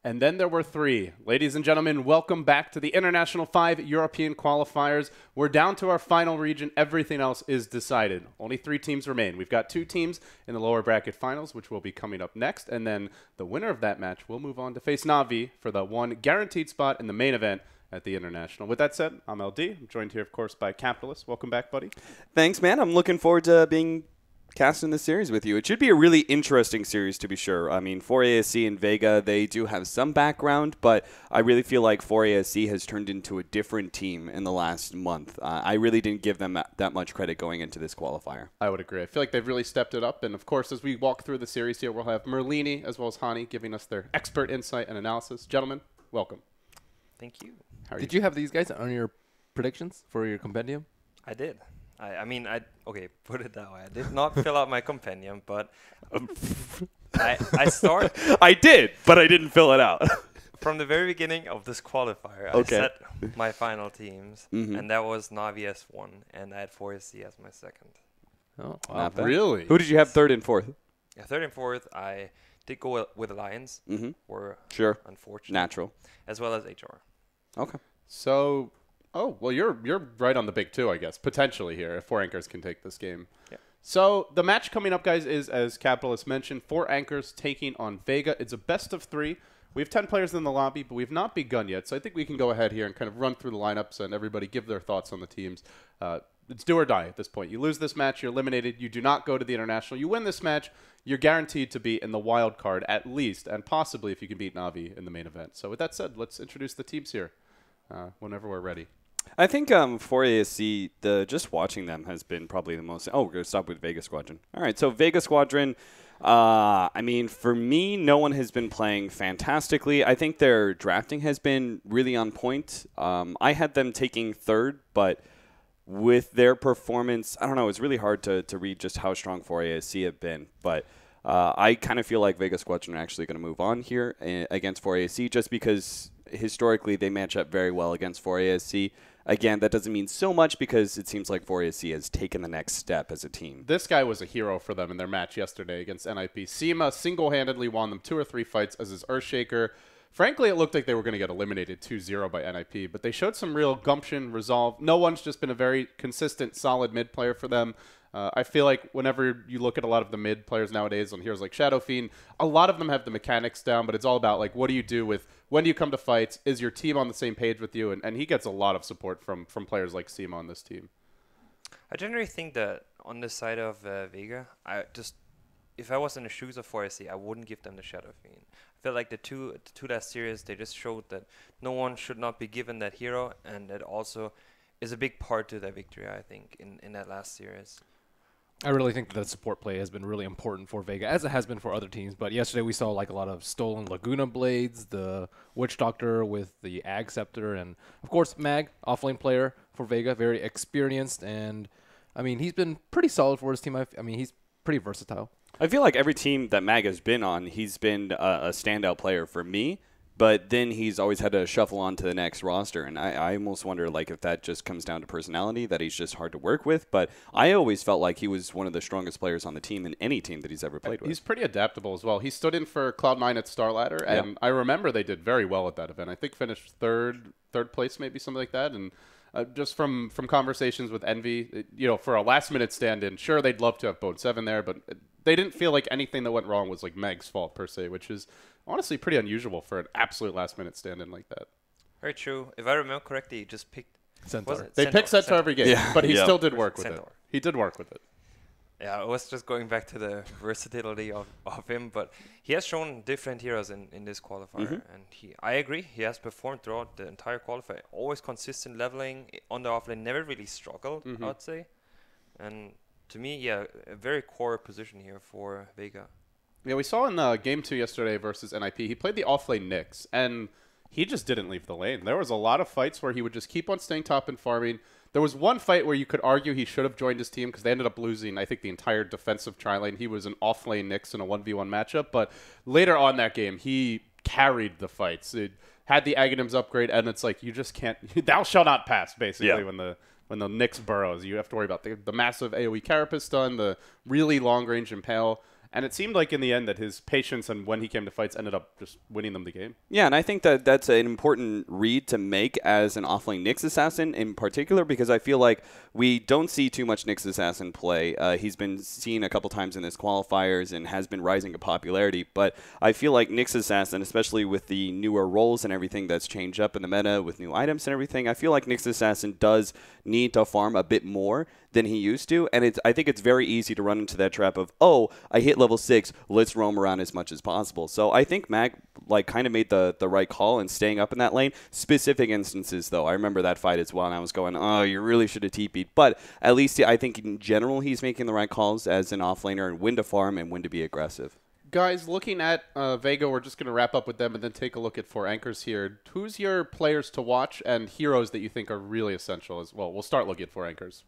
And then there were 3. Ladies and gentlemen, welcome back to the International 5 European Qualifiers. We're down to our final region. Everything else is decided. Only 3 teams remain. We've got 2 teams in the lower bracket finals, which will be coming up next. And then the winner of that match will move on to face Na'Vi for the one guaranteed spot in the main event at the International. With that said, I'm LD. I'm joined here, of course, by Capitalist. Welcome back, buddy. Thanks, man. I'm looking forward to being cast in this series with you. It should be a really interesting series, to be sure. I mean, 4ASC and Vega, they do have some background, but I really feel like 4ASC has turned into a different team in the last month. I really didn't give them that much credit going into this qualifier. I would agree. I feel like they've really stepped it up. And, of course, as we walk through the series here, we'll have Merlini as well as Hani giving us their expert insight and analysis. Gentlemen, welcome. Thank you. Did you have these guys on your predictions for your compendium? I did. Okay, put it that way. I did not fill out my compendium, but I did, but I didn't fill it out. From the very beginning of this qualifier, I set my final teams, and that was Na'Vi as 1, and I had 4SC as my second. Oh, wow. Really? Who did you have third and fourth? Yeah, third and fourth, I did go with Alliance, or unfortunate. Natural. As well as HR. Okay. So... Oh, well, you're right on the big 2, I guess, potentially here, if 4 anchors can take this game. Yeah. So the match coming up, guys, is, as Capitalist mentioned, 4 anchors taking on Vega. It's a best of 3. We have 10 players in the lobby, but we've not begun yet. So I think we can go ahead here and kind of run through the lineups and everybody give their thoughts on the teams. It's do or die at this point. You lose this match, you're eliminated. You do not go to the International. You win this match, you're guaranteed to be in the wild card at least, and possibly if you can beat Na'Vi in the main event. So with that said, let's introduce the teams here whenever we're ready. I think 4ASC, just watching them has been probably the most... Oh, we're going to stop with Vega Squadron. All right, so Vega Squadron, I mean, for me, no one has been playing fantastically. I think their drafting has been really on point. I had them taking third, but with their performance, I don't know, it's really hard to read just how strong 4ASC have been. But I kind of feel like Vega Squadron are actually going to move on here against 4ASC just because historically they match up very well against 4ASC. Again, that doesn't mean so much because it seems like 4ASC has taken the next step as a team. This guy was a hero for them in their match yesterday against NIP. Seema single-handedly won them 2 or 3 fights as his Earthshaker. Frankly, it looked like they were going to get eliminated 2-0 by NIP, but they showed some real gumption, resolve. No one's just been a very consistent, solid mid player for them. I feel like whenever you look at a lot of the mid players nowadays on heroes like Shadow Fiend, a lot of them have the mechanics down, but it's all about like what do you do with when do you come to fights? Is your team on the same page with you? And he gets a lot of support from players like Seema on this team. I generally think that on the side of Vega, if I was in the shoes of 4SC, I wouldn't give them the Shadow Fiend. I feel like the two last series, they just showed that no one should not be given that hero, and that also is a big part to their victory, I think, in that last series. I really think that the support play has been really important for Vega, as it has been for other teams. But yesterday we saw like a lot of stolen Laguna Blades, the Witch Doctor with the Ag Scepter, and of course Mag, offlane player for Vega, very experienced. And I mean, he's been pretty solid for his team. I mean, he's pretty versatile. I feel like every team that Mag has been on, he's been a standout player for me. But then he's always had to shuffle on to the next roster. And I almost wonder like if that just comes down to personality, that he's just hard to work with. But I always felt like he was one of the strongest players on the team in any team that he's ever played with. He's pretty adaptable as well. He stood in for Cloud9 at Starladder, and I remember they did very well at that event. I think finished third place, maybe something like that. And just from conversations with Envy, you know, for a last-minute stand-in, sure, they'd love to have Bode 7 there, but they didn't feel like anything that went wrong was like Meg's fault per se, which is honestly pretty unusual for an absolute last-minute stand-in like that. Very true. If I remember correctly, he just picked Centaur. They picked Centaur every game, but he still did work with Centaur. it. He did work with it. Yeah, I was just going back to the versatility of him, but he has shown different heroes in this qualifier, and I agree, he has performed throughout the entire qualifier. Always consistent leveling on the offlane, never really struggled, I would say. And to me, yeah, a very core position here for Vega. Yeah, we saw in Game 2 yesterday versus NIP, he played the offlane Nyx, and he just didn't leave the lane. There was a lot of fights where he would just keep on staying top and farming. There was one fight where you could argue he should have joined his team because they ended up losing, I think, the entire defensive tri-lane. He was an offlane Nyx in a 1v1 matchup, but later on that game, he carried the fights. It had the Aghanims upgrade, and it's like, you just can't, thou shall not pass, basically, when the Nyx burrows. You have to worry about the massive AoE Carapace stun, the really long-range Impale. And it seemed like in the end that his patience and when he came to fights ended up just winning them the game. Yeah, and I think that that's an important read to make as an offlane Nyx assassin in particular, because I feel like we don't see too much Nyx assassin play. He's been seen a couple times in this qualifiers and has been rising in popularity, but I feel like Nyx assassin, especially with the newer roles and everything that's changed up in the meta with new items and everything, I feel like Nyx assassin does need to farm a bit more than he used to, and I think it's very easy to run into that trap of, oh, I hit level 6, let's roam around as much as possible. So I think Mag kind of made the right call in staying up in that lane. Specific instances, though, I remember that fight as well, and I was going, oh, you really should have TP'd. But at least I think in general he's making the right calls as an offlaner and when to farm and when to be aggressive. Guys, looking at Vega, we're just going to wrap up with them and then take a look at 4 anchors here. Who's your players to watch and heroes that you think are really essential as well? We'll start looking at 4 anchors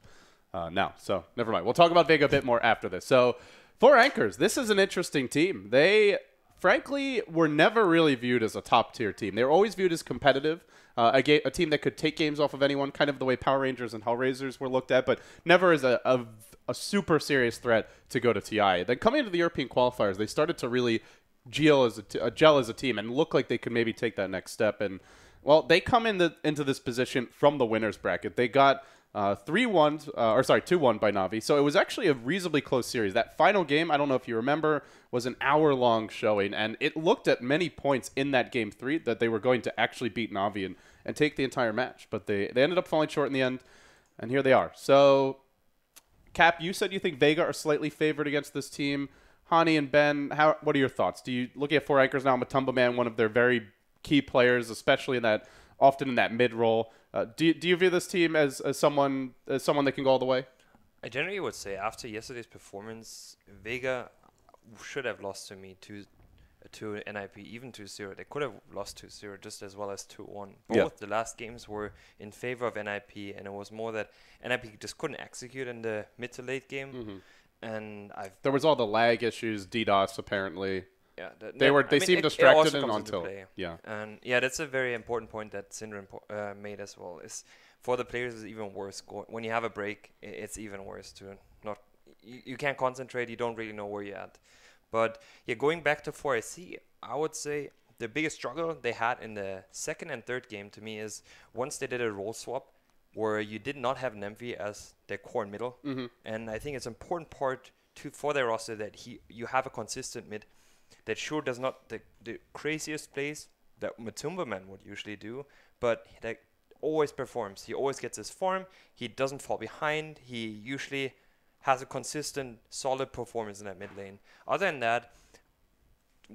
now, so never mind. We'll talk about Vega a bit more after this. So 4 anchors, this is an interesting team. They, frankly, were never really viewed as a top-tier team. They were always viewed as competitive, a team that could take games off of anyone, kind of the way Power Rangers and Hellraisers were looked at, but never as a super serious threat to go to TI. Then coming into the European qualifiers, they started to really gel as a team and look like they could maybe take that next step. And, well, they come into this position from the winner's bracket. They got 2-1 by Na'Vi. So it was actually a reasonably close series. That final game, I don't know if you remember, was an hour-long showing, and it looked at many points in that game 3 that they were going to actually beat Na'Vi and take the entire match. But they ended up falling short in the end, and here they are. So, Cap, you said you think Vega are slightly favored against this team. Hani and Ben, what are your thoughts? Do you look at 4 anchors now? Matumba Man, one of their very key players, especially often in that mid role. Do you view this team as someone that can go all the way? I generally would say after yesterday's performance, Vega should have lost to me to NIP, even 2-0. They could have lost 2-0 just as well as 2-1. Both the last games were in favor of NIP, and it was more that NIP just couldn't execute in the mid to late game. Mm-hmm. And there was all the lag issues, DDoS apparently. Yeah, they seemed distracted until and yeah, that's a very important point that Syndrome made as well. Is for the players is even worse. When you have a break, it's even worse to not. You can't concentrate. You don't really know where you're at. But yeah, going back to 4IC, I would say the biggest struggle they had in the second and third game to me is once they did a role swap where you did not have Nemvi as their core middle, and I think it's an important part for their roster that you have a consistent mid. That sure does not the craziest plays that Matumba Man would usually do, but that always performs. He always gets his farm. He doesn't fall behind. He usually has a consistent, solid performance in that mid lane. Other than that,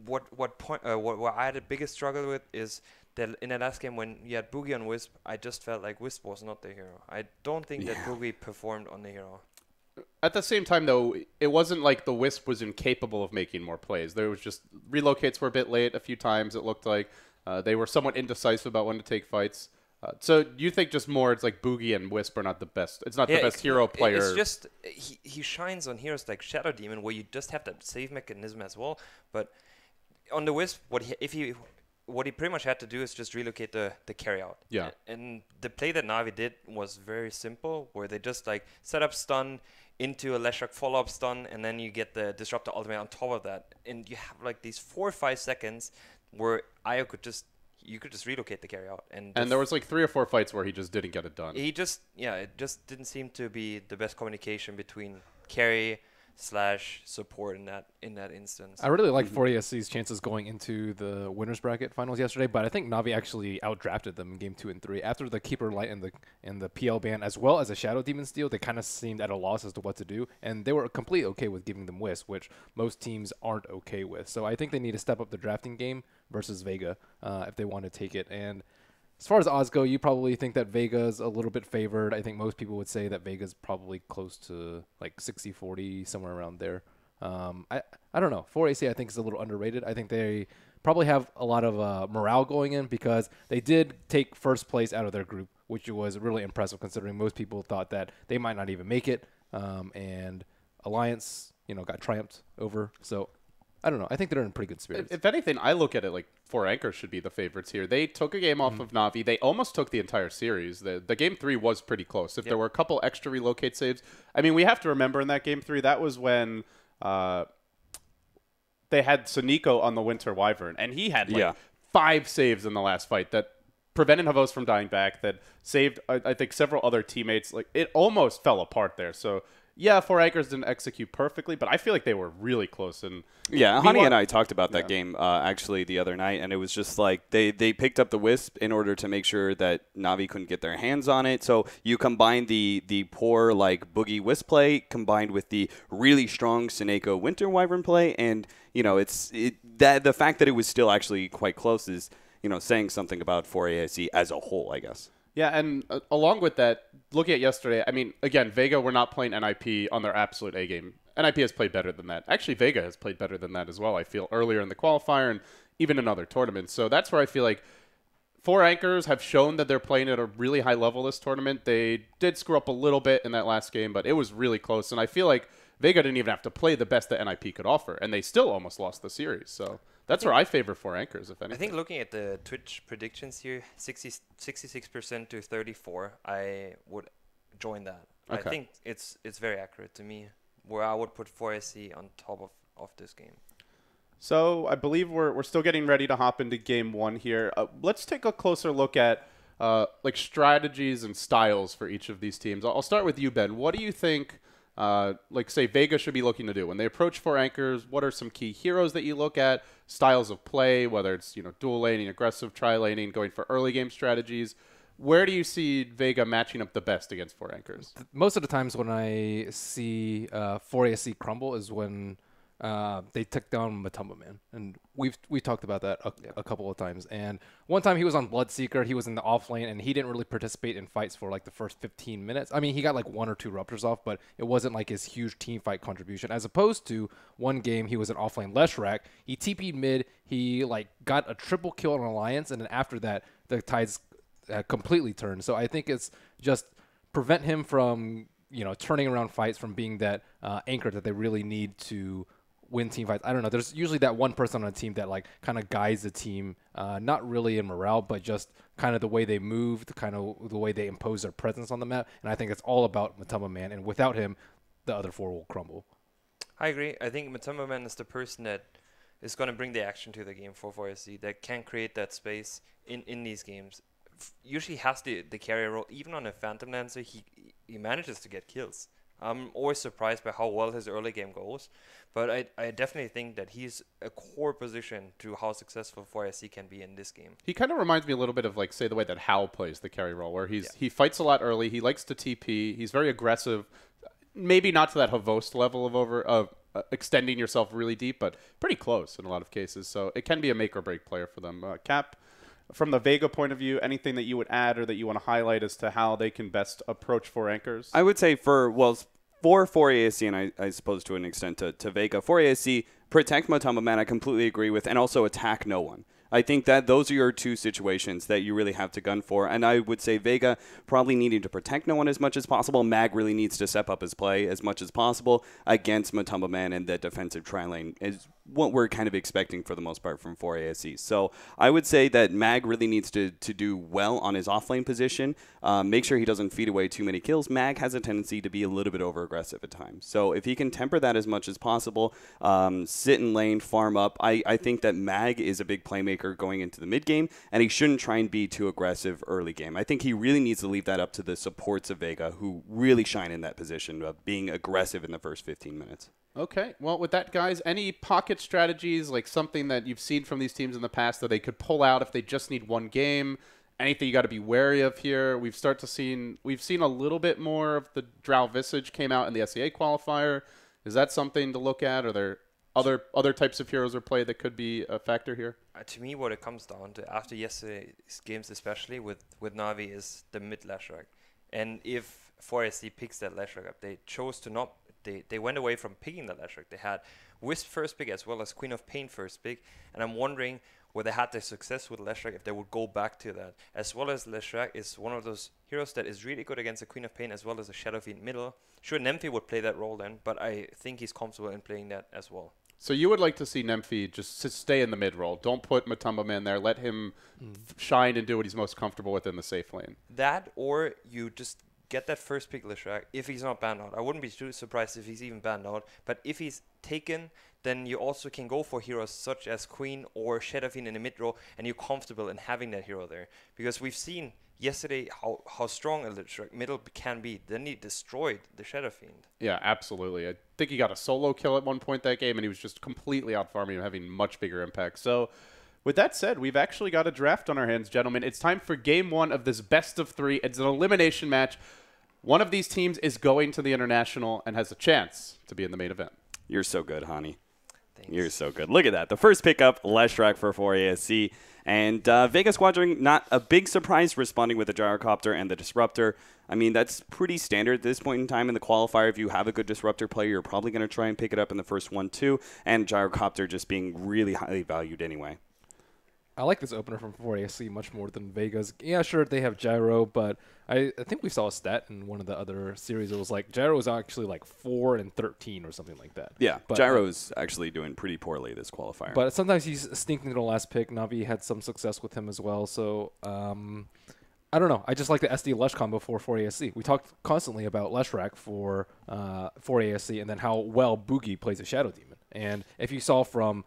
what I had the biggest struggle with is that in the last game when you had Boogie on Wisp, I just felt like Wisp was not the hero. I don't think that Boogie performed on the hero. At the same time, though, it wasn't like the Wisp was incapable of making more plays. There was just relocates were a bit late a few times. It looked like they were somewhat indecisive about when to take fights. So you think just more it's like Boogie and Wisp are not the best. It's not the best hero player. It's just he shines on heroes like Shadow Demon where you just have that save mechanism as well. But on the Wisp, what he pretty much had to do is just relocate the carry out. Yeah. And the play that Na'Vi did was very simple, where they just like set up stun into a Leshrac follow-up stun, and then you get the Disruptor ultimate on top of that. And you have like these 4 or 5 seconds where Io could just relocate the carry out. And there was like 3 or 4 fights where he just didn't get it done. It just didn't seem to be the best communication between carry / support in that instance. I really like 4ESC's chances going into the winners bracket finals yesterday, but I think Na'Vi actually outdrafted them in game 2 and 3. After the Keeper Light and the PL ban, as well as a Shadow Demon steal, they kind of seemed at a loss as to what to do, and they were completely okay with giving them Wisp, which most teams aren't okay with. So I think they need to step up the drafting game versus Vega if they want to take it. And as far as odds go, you probably think that Vega's a little bit favored. I think most people would say that Vega's probably close to like 60-40, somewhere around there. I don't know. 4AC I think is a little underrated. I think they probably have a lot of morale going in because they did take first place out of their group, which was really impressive considering most people thought that they might not even make it. And Alliance, got triumphed over. So I don't know. I think they're in pretty good spirits. If anything, I look at it like 4 anchors should be the favorites here. They took a game off of Na'Vi. They almost took the entire series. The game 3 was pretty close. If there were a couple extra relocate saves, I mean, we have to remember in that game 3, that was when they had Suniko on the Winter Wyvern, and he had like Yeah. 5 saves in the last fight that prevented Havos from dying back, that saved, I think, several other teammates. Like, it almost fell apart there. So, yeah, 4 Anchors didn't execute perfectly, but I feel like they were really close. And yeah, Honey and I talked about that game actually the other night, and it was just like they picked up the Wisp in order to make sure that Na'Vi couldn't get their hands on it. So you combine the poor like Boogie Wisp play combined with the really strong Suneko Winter Wyvern play, and you know that the fact that it was still actually quite close is saying something about 4ASC as a whole, I guess. Yeah, and along with that, looking at yesterday, I mean, again, Vega were not playing NIP on their absolute A game. NIP has played better than that. Actually, Vega has played better than that as well, I feel, earlier in the qualifier and even in other tournaments. So that's where I feel like 4 Anchors have shown that they're playing at a really high level this tournament. They did screw up a little bit in that last game, but it was really close. And I feel like Vega didn't even have to play the best that NIP could offer, and they still almost lost the series. So that's where I favor 4 Anchors, if anything. I think looking at the Twitch predictions here, 66% to 34, I would join that. Okay. I think it's very accurate to me, where I would put 4SC on top of this game. So I believe we're still getting ready to hop into game 1 here. Let's take a closer look at like strategies and styles for each of these teams. I'll start with you, Ben. What do you think, like say Vega should be looking to do when they approach 4 Anchors? What are some key heroes that you look at? Styles of play, whether it's dual laning, aggressive, tri-laning, going for early game strategies. Where do you see Vega matching up the best against 4 Anchors? Most of the times when I see 4ASC crumble is when they took down Matumba Man, and we talked about that a couple of times. And one time he was on Bloodseeker, he was in the off lane, and he didn't really participate in fights for like the first 15 minutes. I mean, he got like 1 or 2 ruptures off, but it wasn't like his huge team fight contribution. As opposed to one game, he was an off lane Leshrac, he TP'd mid, he like got a triple kill on Alliance, and then after that, the tides completely turned. So I think it's just prevent him from turning around fights, from being that anchor that they really need to win team fights. I don't know. There's usually that one person on a team that like kind of guides the team, not really in morale, but just kind of the way they move, kind of the way they impose their presence on the map. And I think it's all about Matumba Man. And without him, the other 4 will crumble. I agree. I think Matumba Man is the person that is going to bring the action to the game for 4SC, that can create that space in these games. Usually has the carrier role. Even on a Phantom Lancer, he manages to get kills. I'm always surprised by how well his early game goes, but I definitely think that he's a core position to how successful 4SC can be in this game. He kind of reminds me a little bit of, like, say, the way that Hal plays the carry role, where he fights a lot early, he likes to TP, he's very aggressive, maybe not to that Havost level of extending yourself really deep, but pretty close in a lot of cases. So it can be a make or break player for them. Cap, from the Vega point of view, anything that you would add or that you want to highlight as to how they can best approach 4 Anchors? I would say for 4ASC, and I suppose to an extent to Vega, 4ASC, protect Matumba Man, I completely agree with, and also attack no one. I think that those are your 2 situations that you really have to gun for. And I would say Vega probably needing to protect no one as much as possible. Mag really needs to step up his play as much as possible against Matumba Man, and the defensive tri-lane is what we're kind of expecting for the most part from 4ASC. So I would say that Mag really needs to do well on his offlane position. Make sure he doesn't feed away too many kills. Mag has a tendency to be a little bit over-aggressive at times. So if he can temper that as much as possible, sit in lane, farm up, I think that Mag is a big playmaker going into the mid game, and he shouldn't try and be too aggressive early game. I think he really needs to leave that up to the supports of Vega, who really shine in that position of being aggressive in the first 15 minutes. Okay. Well, with that, guys, any pocket strategies, like something that you've seen from these teams in the past that they could pull out if they just need one game? Anything you got to be wary of here? We've seen a little bit more of the Drow Visage came out in the SEA qualifier. Is that something to look at? Are there other types of heroes or play that could be a factor here? To me, what it comes down to after yesterday's games, especially with Na'Vi, is the mid Leshrac. And if 4SC picks that Leshrac up, they chose to not. They went away from picking the Leshrac. They had Wisp first pick as well as Queen of Pain first pick. And I'm wondering where they had their success with Leshrac, if they would go back to that. As well as Leshrac is one of those heroes that is really good against the Queen of Pain as well as a Shadow Fiend middle. Sure, Nemphy would play that role then, but I think he's comfortable in playing that as well. So you would like to see Nemphy just stay in the mid role. Don't put Matumba Man there. Let him shine and do what he's most comfortable with in the safe lane. That, or you just get that first pick Leshrac, if he's not banned out, I wouldn't be too surprised if he's even banned out. But if he's taken, then you also can go for heroes such as Queen or Shadow Fiend in the mid row, and you're comfortable in having that hero there. Because we've seen yesterday how strong a Leshrac middle can be. Then he destroyed the Shadow Fiend. Yeah, absolutely. I think he got a solo kill at one point that game, and he was just completely out farming and having much bigger impact. So with that said, we've actually got a draft on our hands, gentlemen. It's time for game 1 of this best of 3. It's an elimination match. One of these teams is going to the International and has a chance to be in the main event. You're so good, Hani. Thanks. You're so good. Look at that. The first pickup, Leshrac for 4ASC. And Vega Squadron, not a big surprise, responding with the Gyrocopter and the Disruptor. I mean, that's pretty standard at this point in time in the qualifier. If you have a good Disruptor player, you're probably going to try and pick it up in the first one, too. And Gyrocopter just being really highly valued anyway. I like this opener from 4ASC much more than Vega's. Yeah, sure, they have Gyro, but I think we saw a stat in one of the other series. It was like Gyro was actually like 4 and 13 or something like that. Yeah, but, Gyro's actually doing pretty poorly this qualifier. But sometimes he's sneaking to the last pick. Navi had some success with him as well. So I don't know. I just like the SD Lesh combo for 4ASC. We talked constantly about Leshrac for 4ASC and then how well Boogie plays a Shadow Demon. And if you saw from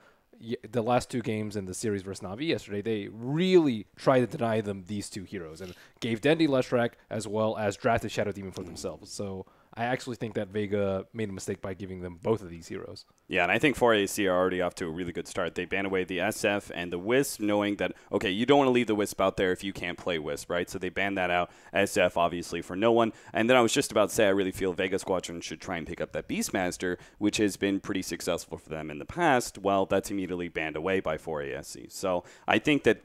the last 2 games in the series versus Navi yesterday, they really tried to deny them these 2 heroes and gave Dendi Leshrac as well as drafted Shadow Demon for themselves. So I actually think that Vega made a mistake by giving them both of these heroes. Yeah, and I think 4AC are already off to a really good start. They ban away the SF and the Wisp, knowing that, okay, you don't want to leave the Wisp out there if you can't play Wisp, right? So they banned that out. SF, obviously, for no one. And then I was just about to say, I really feel Vega Squadron should try and pick up that Beastmaster, which has been pretty successful for them in the past. Well, that's immediately banned away by 4ASC. So I think that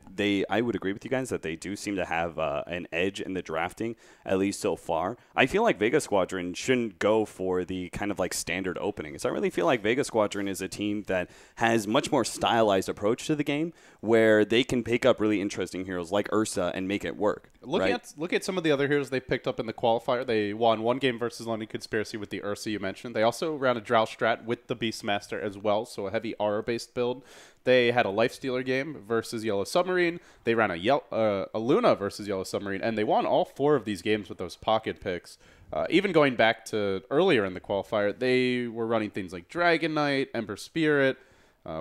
I would agree with you guys that they do seem to have an edge in the drafting, at least so far. I feel like Vega Squadron shouldn't go for the kind of like standard openings. I really feel like Vega Squadron is a team that has much more stylized approach to the game where they can pick up really interesting heroes like Ursa and make it work. Look at some of the other heroes they picked up in the qualifier. They won 1 game versus London Conspiracy with the Ursa you mentioned. They also ran a Drow strat with the Beastmaster as well, so a heavy aura-based build. They had a Lifestealer game versus Yellow Submarine. They ran a Luna versus Yellow Submarine, and they won all 4 of these games with those pocket picks. Even going back to earlier in the qualifier, they were running things like Dragon Knight, Ember Spirit.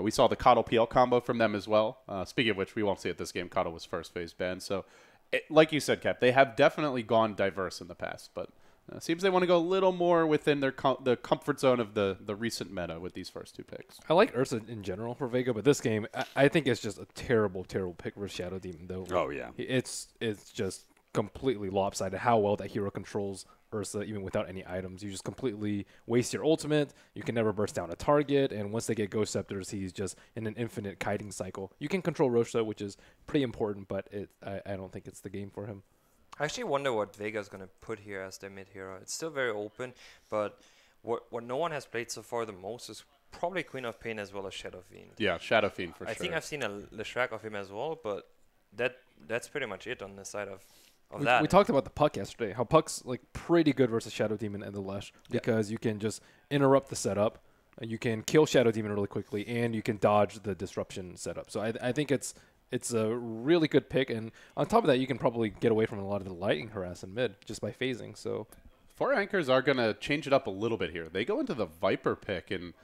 We saw the Coddle PL combo from them as well. Speaking of which, we won't see it this game. Coddle was first phase banned. So, like you said, Cap, they have definitely gone diverse in the past, but seems they want to go a little more within their the comfort zone of the recent meta with these first 2 picks. I like Ursa in general for Vega, but this game, I think it's just a terrible, terrible pick for Shadow Demon, though. Oh, yeah. It's just completely lopsided how well that hero controls Ursa even without any items. You just completely waste your ultimate. You can never burst down a target, and once they get Ghost Scepters, he's just in an infinite kiting cycle. You can control Roshan, which is pretty important, but I don't think it's the game for him. I actually wonder what Vega's going to put here as their mid hero. It's still very open, but what no one has played so far the most is probably Queen of Pain as well as Shadow Fiend. Yeah, Shadow Fiend for sure. I think I've seen a Leshrac of him as well, but that's pretty much it on the side of that. We talked about the Puck yesterday, how Puck's like pretty good versus Shadow Demon and the Lesh because you can just interrupt the setup, you can kill Shadow Demon really quickly, and you can dodge the disruption setup. So I think it's a really good pick, and on top of that, you can probably get away from a lot of the lightning harass in mid just by phasing. So 4 Anchors are going to change it up a little bit here. They go into the Viper pick, and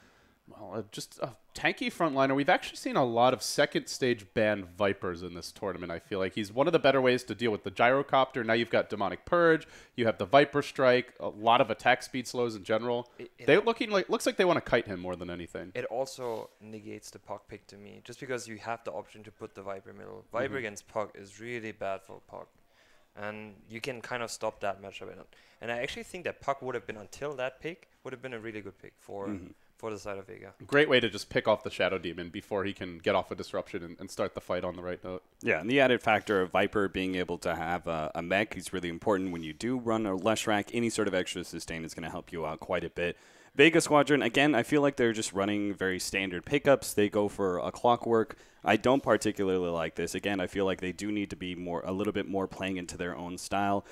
just a tanky frontliner. We've actually seen a lot of second stage banned Vipers in this tournament. I feel like he's one of the better ways to deal with the Gyrocopter. Now you've got Demonic Purge, you have the Viper Strike, a lot of attack speed slows in general. Looks like they want to kite him more than anything. It also negates the Puck pick to me, just because you have the option to put the Viper middle. Viper against Puck is really bad for Puck, and you can kind of stop that matchup. And I actually think that Puck would have been, until that pick, would have been a really good pick for the side of Vega. Great way to just pick off the Shadow Demon before he can get off a disruption and start the fight on the right note. Yeah, and the added factor of Viper being able to have a mech is really important when you do run a Leshrac. Any sort of extra sustain is going to help you out quite a bit. Vega Squadron, again, I feel like they're just running very standard pickups. They go for a Clockwork. I don't particularly like this. Again, I feel like they do need to be a little bit more playing into their own style.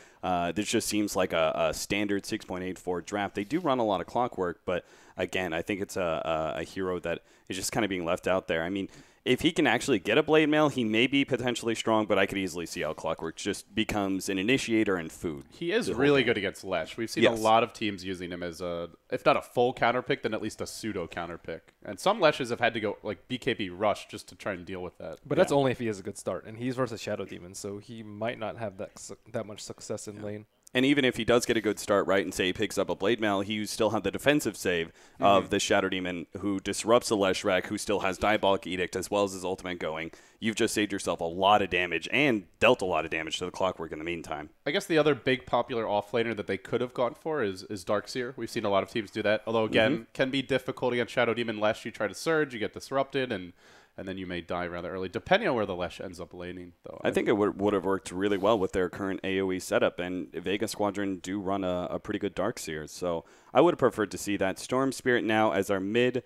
This just seems like a standard 6.84 draft. They do run a lot of Clockwork, but again, I think it's a hero that is just kind of being left out there. I mean, if he can actually get a blade mail, he may be potentially strong, but I could easily see how Clockwork just becomes an initiator and food. He is really good against Lesh. We've seen a lot of teams using him as a, if not a full counter pick, then at least a pseudo counter pick. And some Leshes have had to go like BKB Rush just to try and deal with that. But that's only if he has a good start, and he's versus Shadow Demon, so he might not have that much success in lane. And even if he does get a good start, right, and say he picks up a Blade Mail, he still have the defensive save of the Shadow Demon who disrupts the Leshrac, who still has Diabolic Edict as well as his ultimate going. You've just saved yourself a lot of damage and dealt a lot of damage to the Clockwork in the meantime. I guess the other big popular offlaner that they could have gone for is Darkseer. We've seen a lot of teams do that, although, again, can be difficult against Shadow Demon. Lesh, you try to surge, you get disrupted, and then you may die rather early, depending on where the Lesh ends up laning, though. I think it would have worked really well with their current AoE setup, and Vega Squadron do run a pretty good Darkseer, so I would have preferred to see that. Storm Spirit now as our mid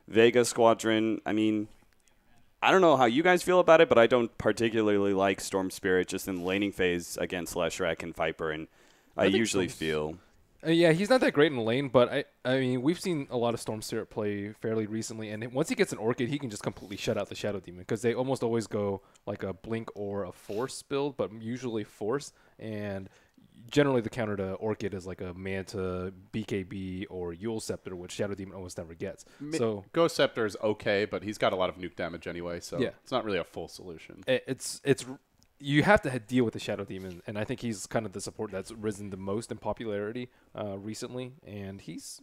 Vega Squadron. I mean, I don't know how you guys feel about it, but I don't particularly like Storm Spirit just in the laning phase against Leshrac and Viper, and I usually feel... Yeah, he's not that great in the lane, but I mean, we've seen a lot of Storm Spirit play fairly recently, and once he gets an Orchid, he can just completely shut out the Shadow Demon, because they almost always go like a Blink or a Force build, but usually Force, and generally the counter to Orchid is like a Manta, BKB, or Yule Scepter, which Shadow Demon almost never gets. So Ghost Scepter is okay, but he's got a lot of nuke damage anyway, so yeah. It's not really a full solution. It's you have to deal with the Shadow Demon, and I think he's kind of the support that's risen the most in popularity recently, and he's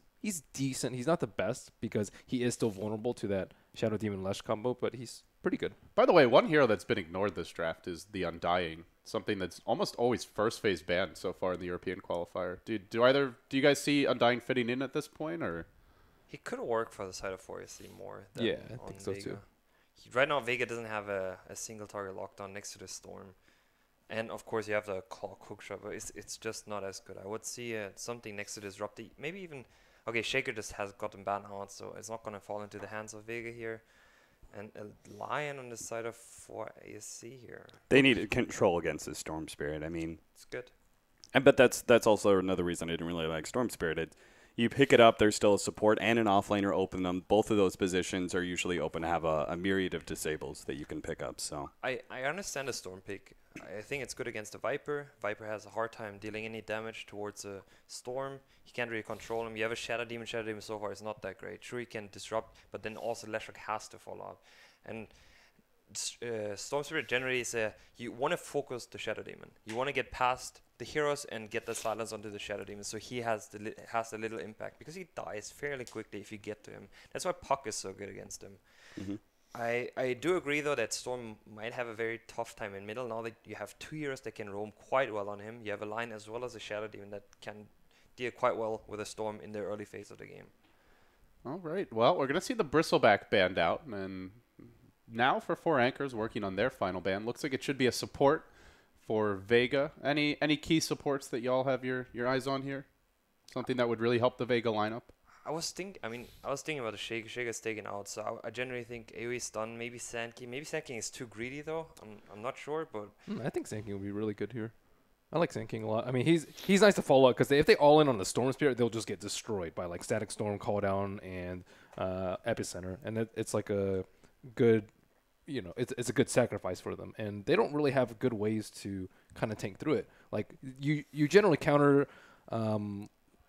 decent. He's not the best because he is still vulnerable to that Shadow Demon Lesh combo, but he's pretty good. By the way, one hero that's been ignored this draft is the Undying, something that's almost always first phase banned so far in the European qualifier. Do you guys see Undying fitting in at this point, or? He could work for the side of 4AC more than yeah, I think so Vega. too. Right now, Vega doesn't have a single target lockdown next to the Storm. And, of course, you have the Clock hookshot, but it's just not as good. I would see something next to Disrupt. Maybe even... Okay, Shaker just has gotten banned out, so it's not going to fall into the hands of Vega here. And a Lion on the side of 4AC here. They need control against this Storm Spirit. I mean... It's good. But that's also another reason I didn't really like Storm Spirit. You pick it up, there's still a support and an offlaner open them. Both of those positions are usually open to have a myriad of disables that you can pick up. So I understand the Storm pick. I think it's good against the Viper. Viper has a hard time dealing any damage towards a Storm. He can't really control him. You have a Shadow Demon. Shadow Demon so far is not that great. Sure, he can disrupt, but then also Leshrac has to fall out. And Storm Spirit generally is you want to focus the Shadow Demon. You want to get past the heroes and get the silence onto the Shadow Demon, so he has a little impact because he dies fairly quickly if you get to him. That's why Puck is so good against him. I do agree though that Storm might have a very tough time in middle now that you have two heroes that can roam quite well on him. You have a line as well as a Shadow Demon that can deal quite well with a Storm in the early phase of the game. All right. Well, we're gonna see the Bristleback banned out, and now for 4 anchors working on their final ban. Looks like it should be a support for Vega. Any key supports that y'all have your eyes on here? Something that would really help the Vega lineup? I was thinking about the Shaker. Shaker's taken out, so I generally think AoE stun, maybe Sand King. Maybe Sand King is too greedy though. I'm not sure, but I think Sand King would be really good here. I like Sand King a lot. I mean, he's nice to follow up because if they all in on the Storm Spirit, they'll just get destroyed by like Static Storm, Call Down, and Epicenter, and it's like a good, it's a good sacrifice for them, and they don't really have good ways to kind of tank through it. Like you generally counter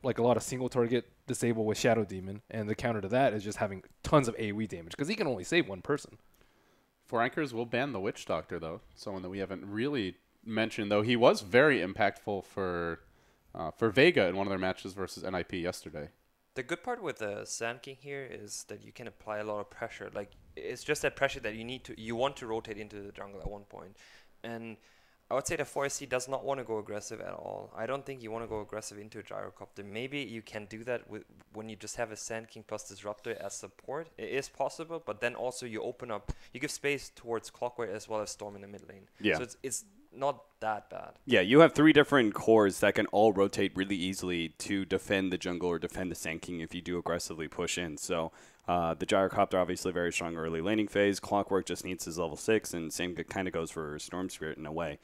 like a lot of single target disable with Shadow Demon, and the counter to that is just having tons of AoE damage because he can only save one person. 4 anchors will ban the Witch Doctor though, someone that we haven't really mentioned, though he was very impactful for Vega in one of their matches versus NIP yesterday. the good part with the Sand King here is that you can apply a lot of pressure. Like it's just that pressure that you want to rotate into the jungle at one point, and I would say the 4SC does not want to go aggressive at all. I don't think you want to go aggressive into a Gyrocopter. Maybe you can do that when you just have a Sand King plus Disruptor as support. It is possible, but then also you open up, you give space towards Clockware as well as Storm in the mid lane. Yeah. So it's not that bad. Yeah, you have 3 different cores that can all rotate really easily to defend the jungle or defend the Sand King if you do aggressively push in. So the Gyrocopter obviously very strong early laning phase. Clockwork just needs his level 6, and same kind of goes for Storm Spirit in a way.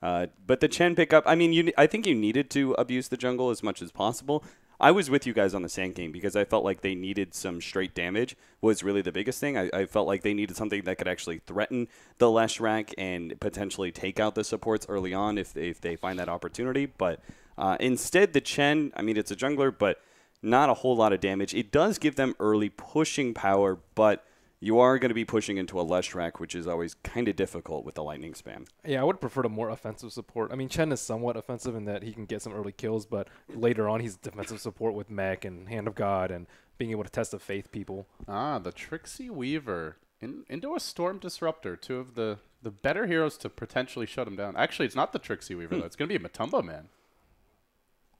But the Chen pickup, I mean, I think you needed to abuse the jungle as much as possible. I was with you guys on the Sand game because I felt like they needed some straight damage was really the biggest thing. I felt like they needed something that could actually threaten the Leshrac and potentially take out the supports early on if they find that opportunity. But instead, the Chen, I mean, it's a jungler, but not a whole lot of damage. It does give them early pushing power, but you are going to be pushing into a Leshrac, which is always kind of difficult with the lightning spam. Yeah, I would prefer a more offensive support. I mean, Chen is somewhat offensive in that he can get some early kills, but later on he's defensive support with Mech and Hand of God and being able to test the Faith people. Ah, the Trixie Weaver into a Storm Disruptor, two of the better heroes to potentially shut him down. Actually, it's not the Trixie Weaver, though. It's going to be a Matumba Man.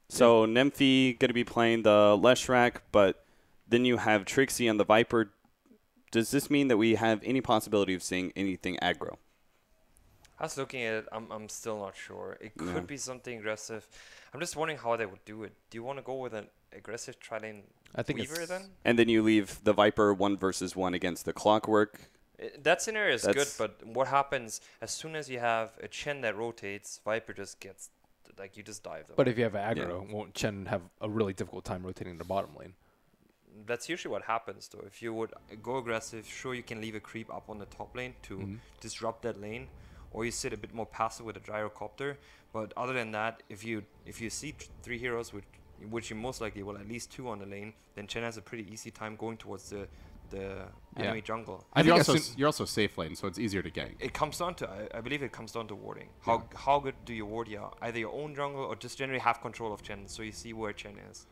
So Nymphy going to be playing the Leshrac, but then you have Trixie on the Viper. Does this mean that we have any possibility of seeing anything aggro? I was looking at it. I'm still not sure. It could be something aggressive. I'm just wondering how they would do it. Do you want to go with an aggressive Trident Weaver then? And then you leave the Viper 1 versus 1 against the Clockwork. That scenario is good, but what happens as soon as you have a Chen that rotates, Viper just gets, like, you just dive them. But if you have aggro, won't Chen have a really difficult time rotating the bottom lane? That's usually what happens, though. If you would go aggressive, sure, you can leave a creep up on the top lane to disrupt that lane, or you sit a bit more passive with a gyrocopter. But other than that, if you see 3 heroes, which you most likely will, at least 2 on the lane, then Chen has a pretty easy time going towards the enemy jungle. You're also safe lane, so it's easier to gank. It comes down to, I believe it comes down to warding. How good do you ward either your own jungle or just generally have control of Chen, so you see where Chen is.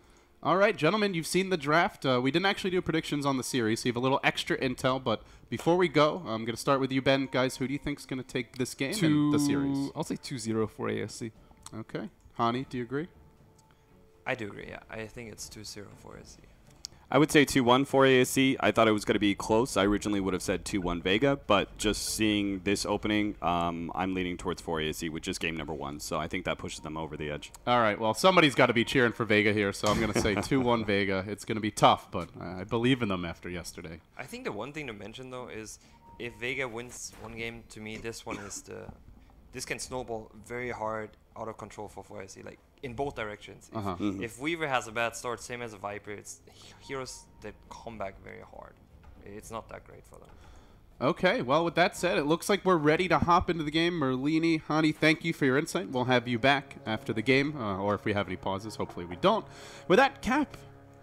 All right, gentlemen, you've seen the draft. We didn't actually do predictions on the series, so you have a little extra intel. But before we go, I'm going to start with you, Ben. Guys, who do you think is going to take this game in the series? I'll say 2-0 for ASC. Okay. Hani, do you agree? I do agree, yeah. I think it's 2-0 for ASC. I would say 2-1 for ASC. I thought it was going to be close. I originally would have said 2-1 Vega, but just seeing this opening, I'm leaning towards 4 ASC, which is game number 1. So I think that pushes them over the edge. All right. Well, somebody's got to be cheering for Vega here, so I'm going to say 2-1 Vega. It's going to be tough, but I believe in them after yesterday. I think the one thing to mention, though, is if Vega wins one game, to me, this one is this can snowball very hard, out of control for 4SC, like in both directions. If Weaver has a bad start, same as a Viper, it's heroes that come back very hard. It's not that great for them. Okay, well, with that said, it looks like we're ready to hop into the game. Merlini, Hani, thank you for your insight. We'll have you back after the game, or if we have any pauses. Hopefully we don't. With that, Cap,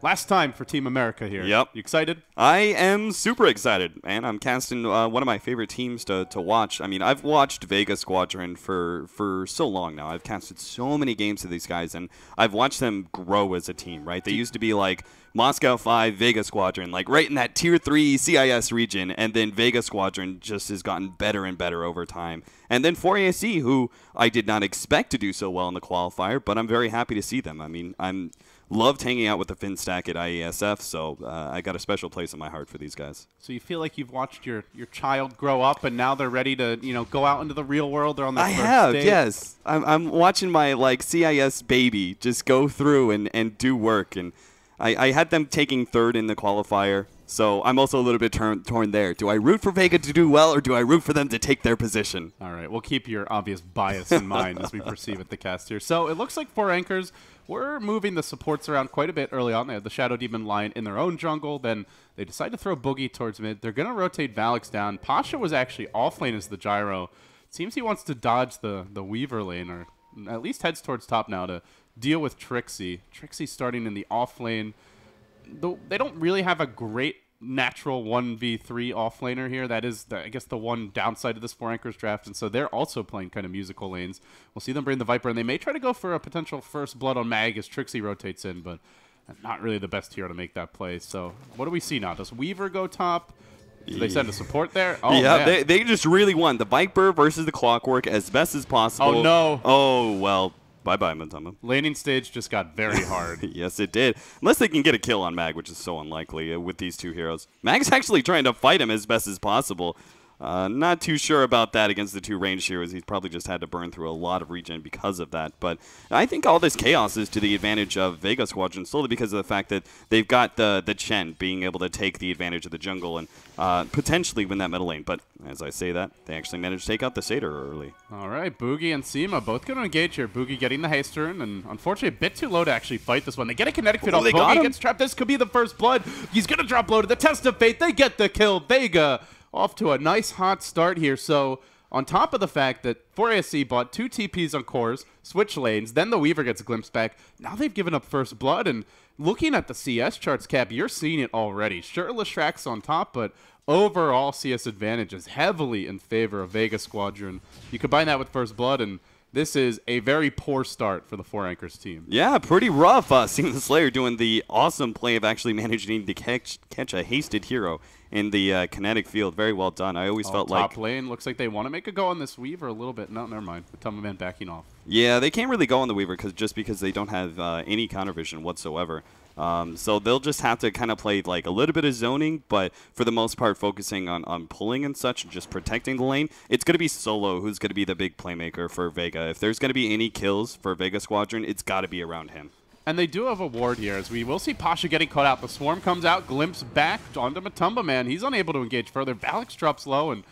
last time for Team America here. Yep. You excited? I am super excited, man. I'm casting one of my favorite teams to watch. I mean, I've watched Vega Squadron for so long now. I've casted so many games to these guys, and I've watched them grow as a team, right? They used to be like Moscow 5, Vega Squadron, like right in that Tier 3 CIS region, and then Vega Squadron just has gotten better and better over time. And then 4ASC, who I did not expect to do so well in the qualifier, but I'm very happy to see them. I mean, I'm loved hanging out with the FinStack at IESF, so I got a special place in my heart for these guys. So you feel like you've watched your child grow up, and now they're ready to go out into the real world. They're on their first date. Yes. I'm watching my like CIS baby just go through and do work, and I had them taking 3rd in the qualifier. So I'm also a little bit torn there. Do I root for Vega to do well, or do I root for them to take their position? All right, we'll keep your obvious bias in mind as we proceed with the cast here. So it looks like 4 anchors were moving the supports around quite a bit early on. They had the Shadow Demon Lion in their own jungle. Then they decide to throw Boogie towards mid. They're going to rotate Valix down. Pasha was actually offlane as the gyro. It seems he wants to dodge the Weaver lane, or at least heads towards top now to deal with Trixie. Trixie starting in the offlane. They don't really have a great natural 1v3 offlaner here. That is, I guess, the one downside of this 4 anchors draft, and so they're also playing kind of musical lanes. We'll see them bring the Viper, and they may try to go for a potential first blood on Mag as Trixie rotates in, but not really the best hero to make that play. So what do we see now? Does Weaver go top? Do they send a support there? Oh, yeah, they just really won. The Viper versus the Clockwork as best as possible. Oh, no. Oh, well. Bye-bye, Matamba. Laning stage just got very hard. Yes, it did. Unless they can get a kill on Mag, which is so unlikely with these 2 heroes. Mag's actually trying to fight him as best as possible. Not too sure about that against the two ranged heroes. He's probably just had to burn through a lot of regen because of that. But I think all this chaos is to the advantage of Vega Squadron solely because of the fact that they've got the Chen being able to take the advantage of the jungle and potentially win that middle lane. But as I say that, they actually managed to take out the Satyr early. All right, Boogie and Seema both going to engage here. Boogie getting the haste turn, and unfortunately a bit too low to actually fight this one. They get a kinetic fit off. Boogie gets trapped. This could be the first blood. He's going to drop low to the test of fate. They get the kill. Vega off to a nice hot start here. So on top of the fact that 4ASC bought 2 TPs on cores, switch lanes, then the Weaver gets a glimpse back. Now they've given up first blood, and looking at the CS charts, Cap, you're seeing it already. Sure, Leshrack's on top, but overall CS advantage is heavily in favor of Vega Squadron. You combine that with first blood, and this is a very poor start for the 4 Anchors team. Yeah, pretty rough. Seeing the Slayer doing the awesome play of actually managing to catch a hasted hero in the kinetic field. Very well done. I always felt like... Top lane, looks like they want to make a go on this Weaver a little bit. No, never mind. The Tumberman backing off. Yeah, they can't really go on the Weaver just because they don't have any counter vision whatsoever. So they'll just have to kind of play like a little bit of zoning, but for the most part focusing on pulling and such and just protecting the lane. It's going to be Solo who's going to be the big playmaker for Vega. If there's going to be any kills for Vega Squadron, it's got to be around him. And they do have a ward here, as we will see Pasha getting caught out. The Swarm comes out, glimpse back onto Matumba Man. He's unable to engage further. Valix drops low, and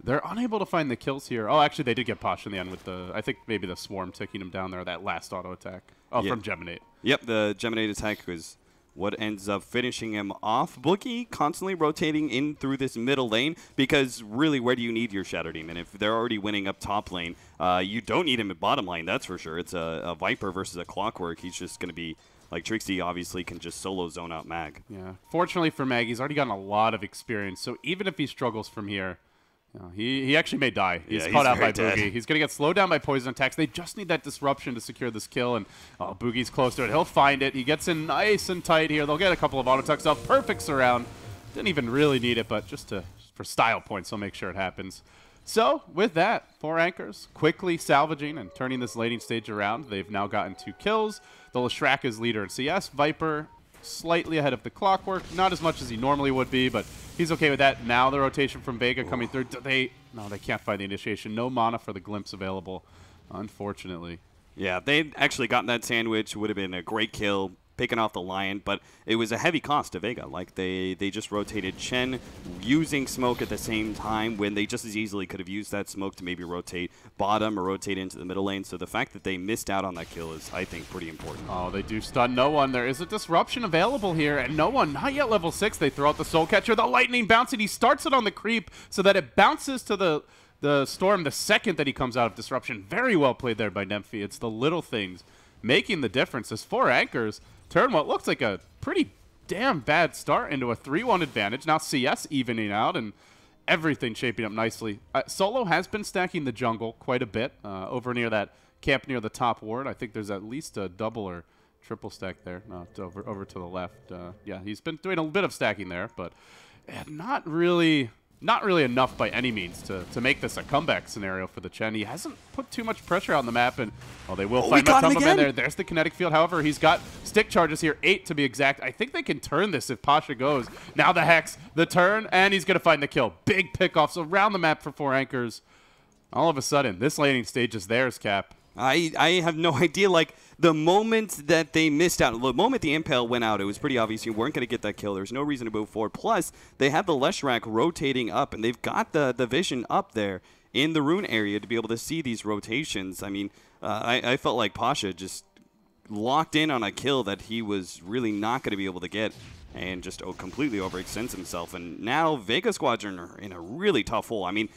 they're unable to find the kills here. Oh, actually, they did get Pasha in the end with the, I think maybe the Swarm taking him down there, that last auto attack. Oh, yep. From Geminate. Yep, the Geminate attack was what ends up finishing him off. Boogie constantly rotating in through this middle lane because really, where do you need your Shadow Demon? If they're already winning up top lane, you don't need him at bottom lane, that's for sure. It's a Viper versus a Clockwork. He's just going to be, like Trixie obviously can just solo zone out Mag. Yeah, fortunately for Mag, he's already gotten a lot of experience, so even if he struggles from here, he actually may die. He's caught out by Boogie. He's going to get slowed down by poison attacks. They just need that disruption to secure this kill, and Boogie's close to it. He'll find it. He gets in nice and tight here. They'll get a couple of auto attacks off. Perfect surround. Didn't even really need it, but just for style points, he'll make sure it happens. So, with that, 4 Anchors quickly salvaging and turning this laning stage around. They've now gotten 2 kills. The Leshrack is leader in CS. Viper slightly ahead of the Clockwork. Not as much as he normally would be, but he's okay with that. Now the rotation from Vega coming through. No, they can't find the initiation. No mana for the glimpse available, unfortunately. Yeah, they'd actually gotten that sandwich. Would have been a great kill, picking off the Lion, but it was a heavy cost to Vega. Like, they just rotated Chen using smoke at the same time when they just as easily could have used that smoke to maybe rotate bottom or rotate into the middle lane. So the fact that they missed out on that kill is, I think, pretty important. Oh, they do stun no one. There is a disruption available here, and no one, not yet level 6. They throw out the Soul Catcher. The lightning bouncing. He starts it on the creep so that it bounces to the Storm the second that he comes out of disruption. Very well played there by Nemphy. It's the little things making the difference. As 4 Anchors turn what looks like a pretty damn bad start into a 3-1 advantage. Now CS evening out and everything shaping up nicely. Solo has been stacking the jungle quite a bit over near that camp near the top ward. I think there's at least a double or triple stack there. No, it's over to the left. Yeah, he's been doing a bit of stacking there, but not really enough by any means to make this a comeback scenario for the Chen. He hasn't put too much pressure on the map, and they will find Matumba in there. There's the kinetic field. However, he's got stick charges here, 8 to be exact. I think they can turn this if Pasha goes. Now the Hex, the turn, and he's going to find the kill. Big pickoffs around the map for 4 Anchors. All of a sudden, this laning stage is theirs, Cap. I have no idea. Like, the moment that they missed out, the moment the Impale went out, it was pretty obvious you weren't going to get that kill. There's no reason to move forward. Plus, they have the Leshrack rotating up, and they've got the vision up there in the rune area to be able to see these rotations. I mean, I felt like Pasha just locked in on a kill that he was really not going to be able to get and just completely overextends himself. And now Vega Squadron are in a really tough hole. I mean,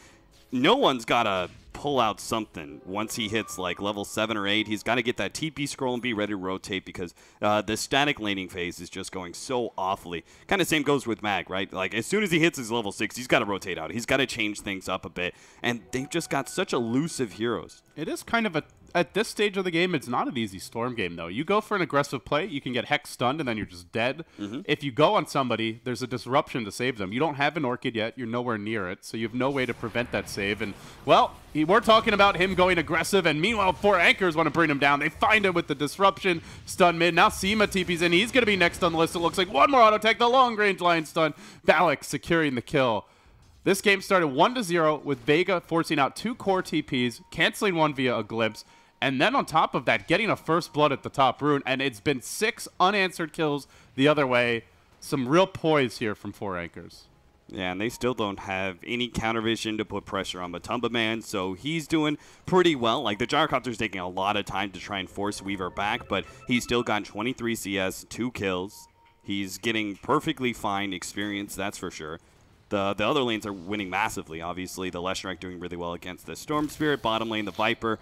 no one's got to pull out something once he hits like level 7 or 8. He's got to get that TP scroll and be ready to rotate because the static laning phase is just going so awfully. Kind of same goes with Mag, right? Like, as soon as he hits his level 6, he's got to rotate out. He's got to change things up a bit. And they've just got such elusive heroes. It is kind of at this stage of the game, it's not an easy Storm game, though. You go for an aggressive play, you can get Hex stunned, and then you're just dead. If you go on somebody, there's a disruption to save them. You don't have an Orchid yet. You're nowhere near it, so you have no way to prevent that save. And, well, we're talking about him going aggressive, and meanwhile, 4 Anchors want to bring him down. They find him with the disruption, stun mid. Now Seema TP's in. He's going to be next on the list. It looks like one more auto attack, the long-range line stun. Valak securing the kill. This game started 1-0 with Vega forcing out 2 core TPs, canceling one via a glimpse, and then on top of that, getting a first blood at the top rune, and it's been 6 unanswered kills the other way. Some real poise here from 4 Anchors. Yeah, and they still don't have any counter vision to put pressure on Matumba Man, so he's doing pretty well. Like, the Gyrocopter's taking a lot of time to try and force Weaver back, but he's still got 23 CS, 2 kills. He's getting perfectly fine experience, that's for sure. The other lanes are winning massively, obviously. The Leshrac doing really well against the Storm Spirit. Bottom lane, the Viper,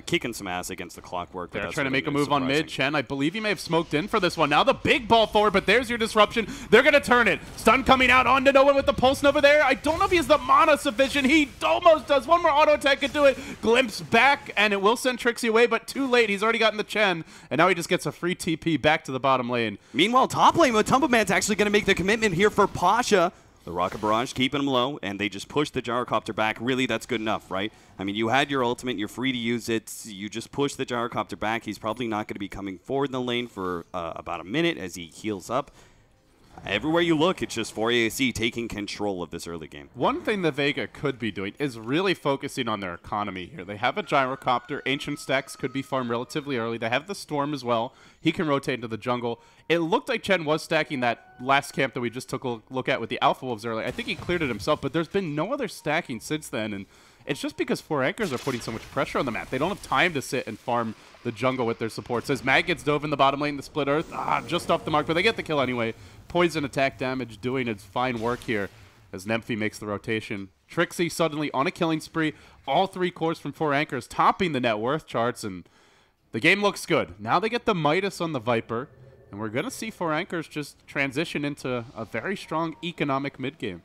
kicking some ass against the Clockwork. They're trying to make a move on mid. Chen, I believe he may have smoked in for this one. Now the big ball forward, but there's your disruption. They're going to turn it. Stun coming out onto no one with the Pulse Nova there. I don't know if he has the mana sufficient. He almost does. One more auto attack could do it. Glimpse back, and it will send Trixie away, but too late. He's already gotten the Chen, and now he just gets a free TP back to the bottom lane. Meanwhile, top lane, Matumba Man's actually going to make the commitment here for Pasha. The Rocket Barrage keeping him low, and they just push the Gyrocopter back. Really, that's good enough, right? I mean, you had your ultimate. You're free to use it. You just push the Gyrocopter back. He's probably not going to be coming forward in the lane for about a minute as he heals up. Everywhere you look, it's just 4ASC taking control of this early game. One thing that Vega could be doing is really focusing on their economy here. They have a Gyrocopter. Ancient Stacks could be farmed relatively early. They have the Storm as well. He can rotate into the jungle. It looked like Chen was stacking that last camp that we just took a look at with the Alpha Wolves earlier. I think he cleared it himself, but there's been no other stacking since then, and it's just because 4 Anchors are putting so much pressure on the map. They don't have time to sit and farm the jungle with their supports. As Mag gets dove in the bottom lane, the Split Earth, just off the mark, but they get the kill anyway. Poison attack damage doing its fine work here as Nemphy makes the rotation. Trixie suddenly on a killing spree. All 3 cores from 4 Anchors topping the net worth charts, and the game looks good. Now they get the Midas on the Viper, and we're going to see 4 Anchors just transition into a very strong economic mid game.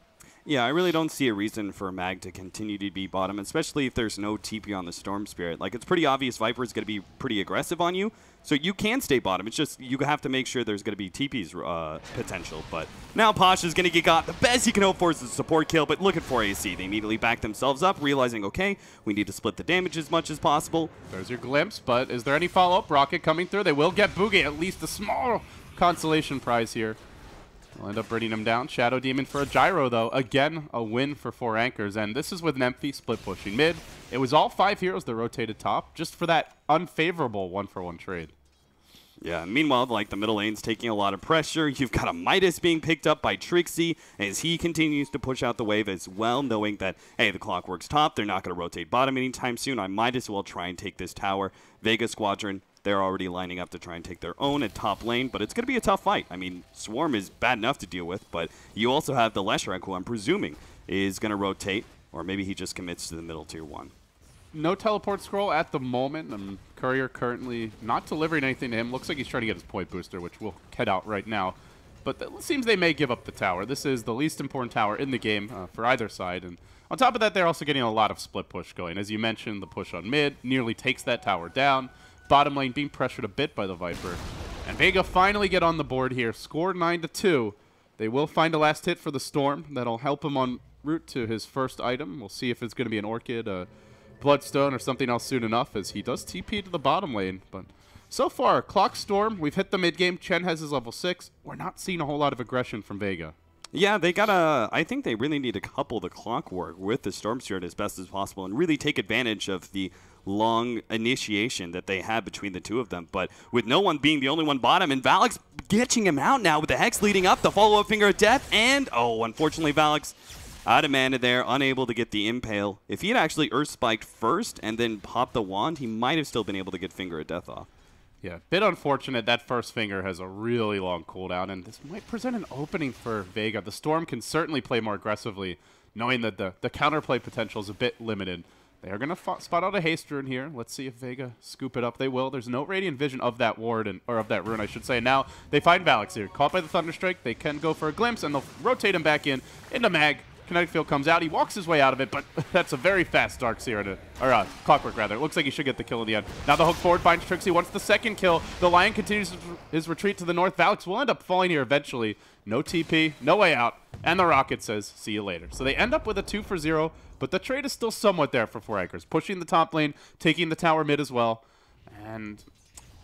Yeah, I really don't see a reason for Mag to continue to be bottom, especially if there's no TP on the Storm Spirit. Like, it's pretty obvious Viper's going to be pretty aggressive on you, so you can stay bottom. It's just you have to make sure there's going to be TP's potential. But now Pasha's going to get got. The best he can hope for is a support kill, but look at 4AC. They immediately back themselves up, realizing, okay, we need to split the damage as much as possible. There's your glimpse, but is there any follow-up? Rocket coming through. They will get Boogie, at least a small consolation prize here. We'll end up bringing him down. Shadow Demon for a gyro, though. Again, a win for 4 Anchors. And this is with Nemphy split pushing mid. It was all 5 heroes that rotated top, just for that unfavorable 1-for-1 trade. Yeah, meanwhile, like, the middle lane's taking a lot of pressure. You've got a Midas being picked up by Trixie as he continues to push out the wave as well, knowing that, hey, the Clockwork's top. They're not going to rotate bottom anytime soon. I might as well try and take this tower. Vega Squadron, they're already lining up to try and take their own at top lane, but it's going to be a tough fight. I mean, Swarm is bad enough to deal with, but you also have the Leshrac, who I'm presuming is going to rotate, or maybe he just commits to the middle tier 1. No teleport scroll at the moment. Courier currently not delivering anything to him. Looks like he's trying to get his point booster, which we'll head out right now. But it seems they may give up the tower. This is the least important tower in the game for either side. And on top of that, they're also getting a lot of split push going. As you mentioned, the push on mid nearly takes that tower down. Bottom lane being pressured a bit by the Viper. And Vega finally get on the board here. Score 9-2. They will find a last hit for the Storm. That'll help him en route to his first item. We'll see if it's going to be an Orchid, a Bloodstone, or something else soon enough, as he does TP to the bottom lane. But so far, Clock Storm, we've hit the mid game. Chen has his level 6. We're not seeing a whole lot of aggression from Vega. Yeah, they gotta. I think they really need to couple the Clockwork with the Storm Spirit as best as possible and really take advantage of the long initiation that they had between the two of them. But with no one being the only one bottom, and Valix getting him out now with the Hex leading up, the follow-up Finger of Death, and, oh, unfortunately, Valix out of mana there, unable to get the Impale. If he had actually Earth Spiked first and then popped the wand, he might have still been able to get Finger of Death off. Yeah, bit unfortunate. That first finger has a really long cooldown, and this might present an opening for Vega. The Storm can certainly play more aggressively, knowing that the counterplay potential is a bit limited. They are going to spot out a haste rune here. Let's see if Vega scoop it up. They will. There's no Radiant Vision of that ward, or of that rune, I should say. Now they find Valix here. Caught by the Thunderstrike. They can go for a glimpse, and they'll rotate him back in. Into Mag. Kinetic Field comes out. He walks his way out of it, but that's a very fast Dark Seer, or Clockwork, rather. It looks like he should get the kill at the end. Now the hook forward finds Trixie. Wants the second kill. The Lion continues his retreat to the north. Valix will end up falling here eventually. No TP, no way out. And the Rocket says, see you later. So they end up with a 2-for-0, but the trade is still somewhat there for 4 Anchors. Pushing the top lane, taking the tower mid as well. And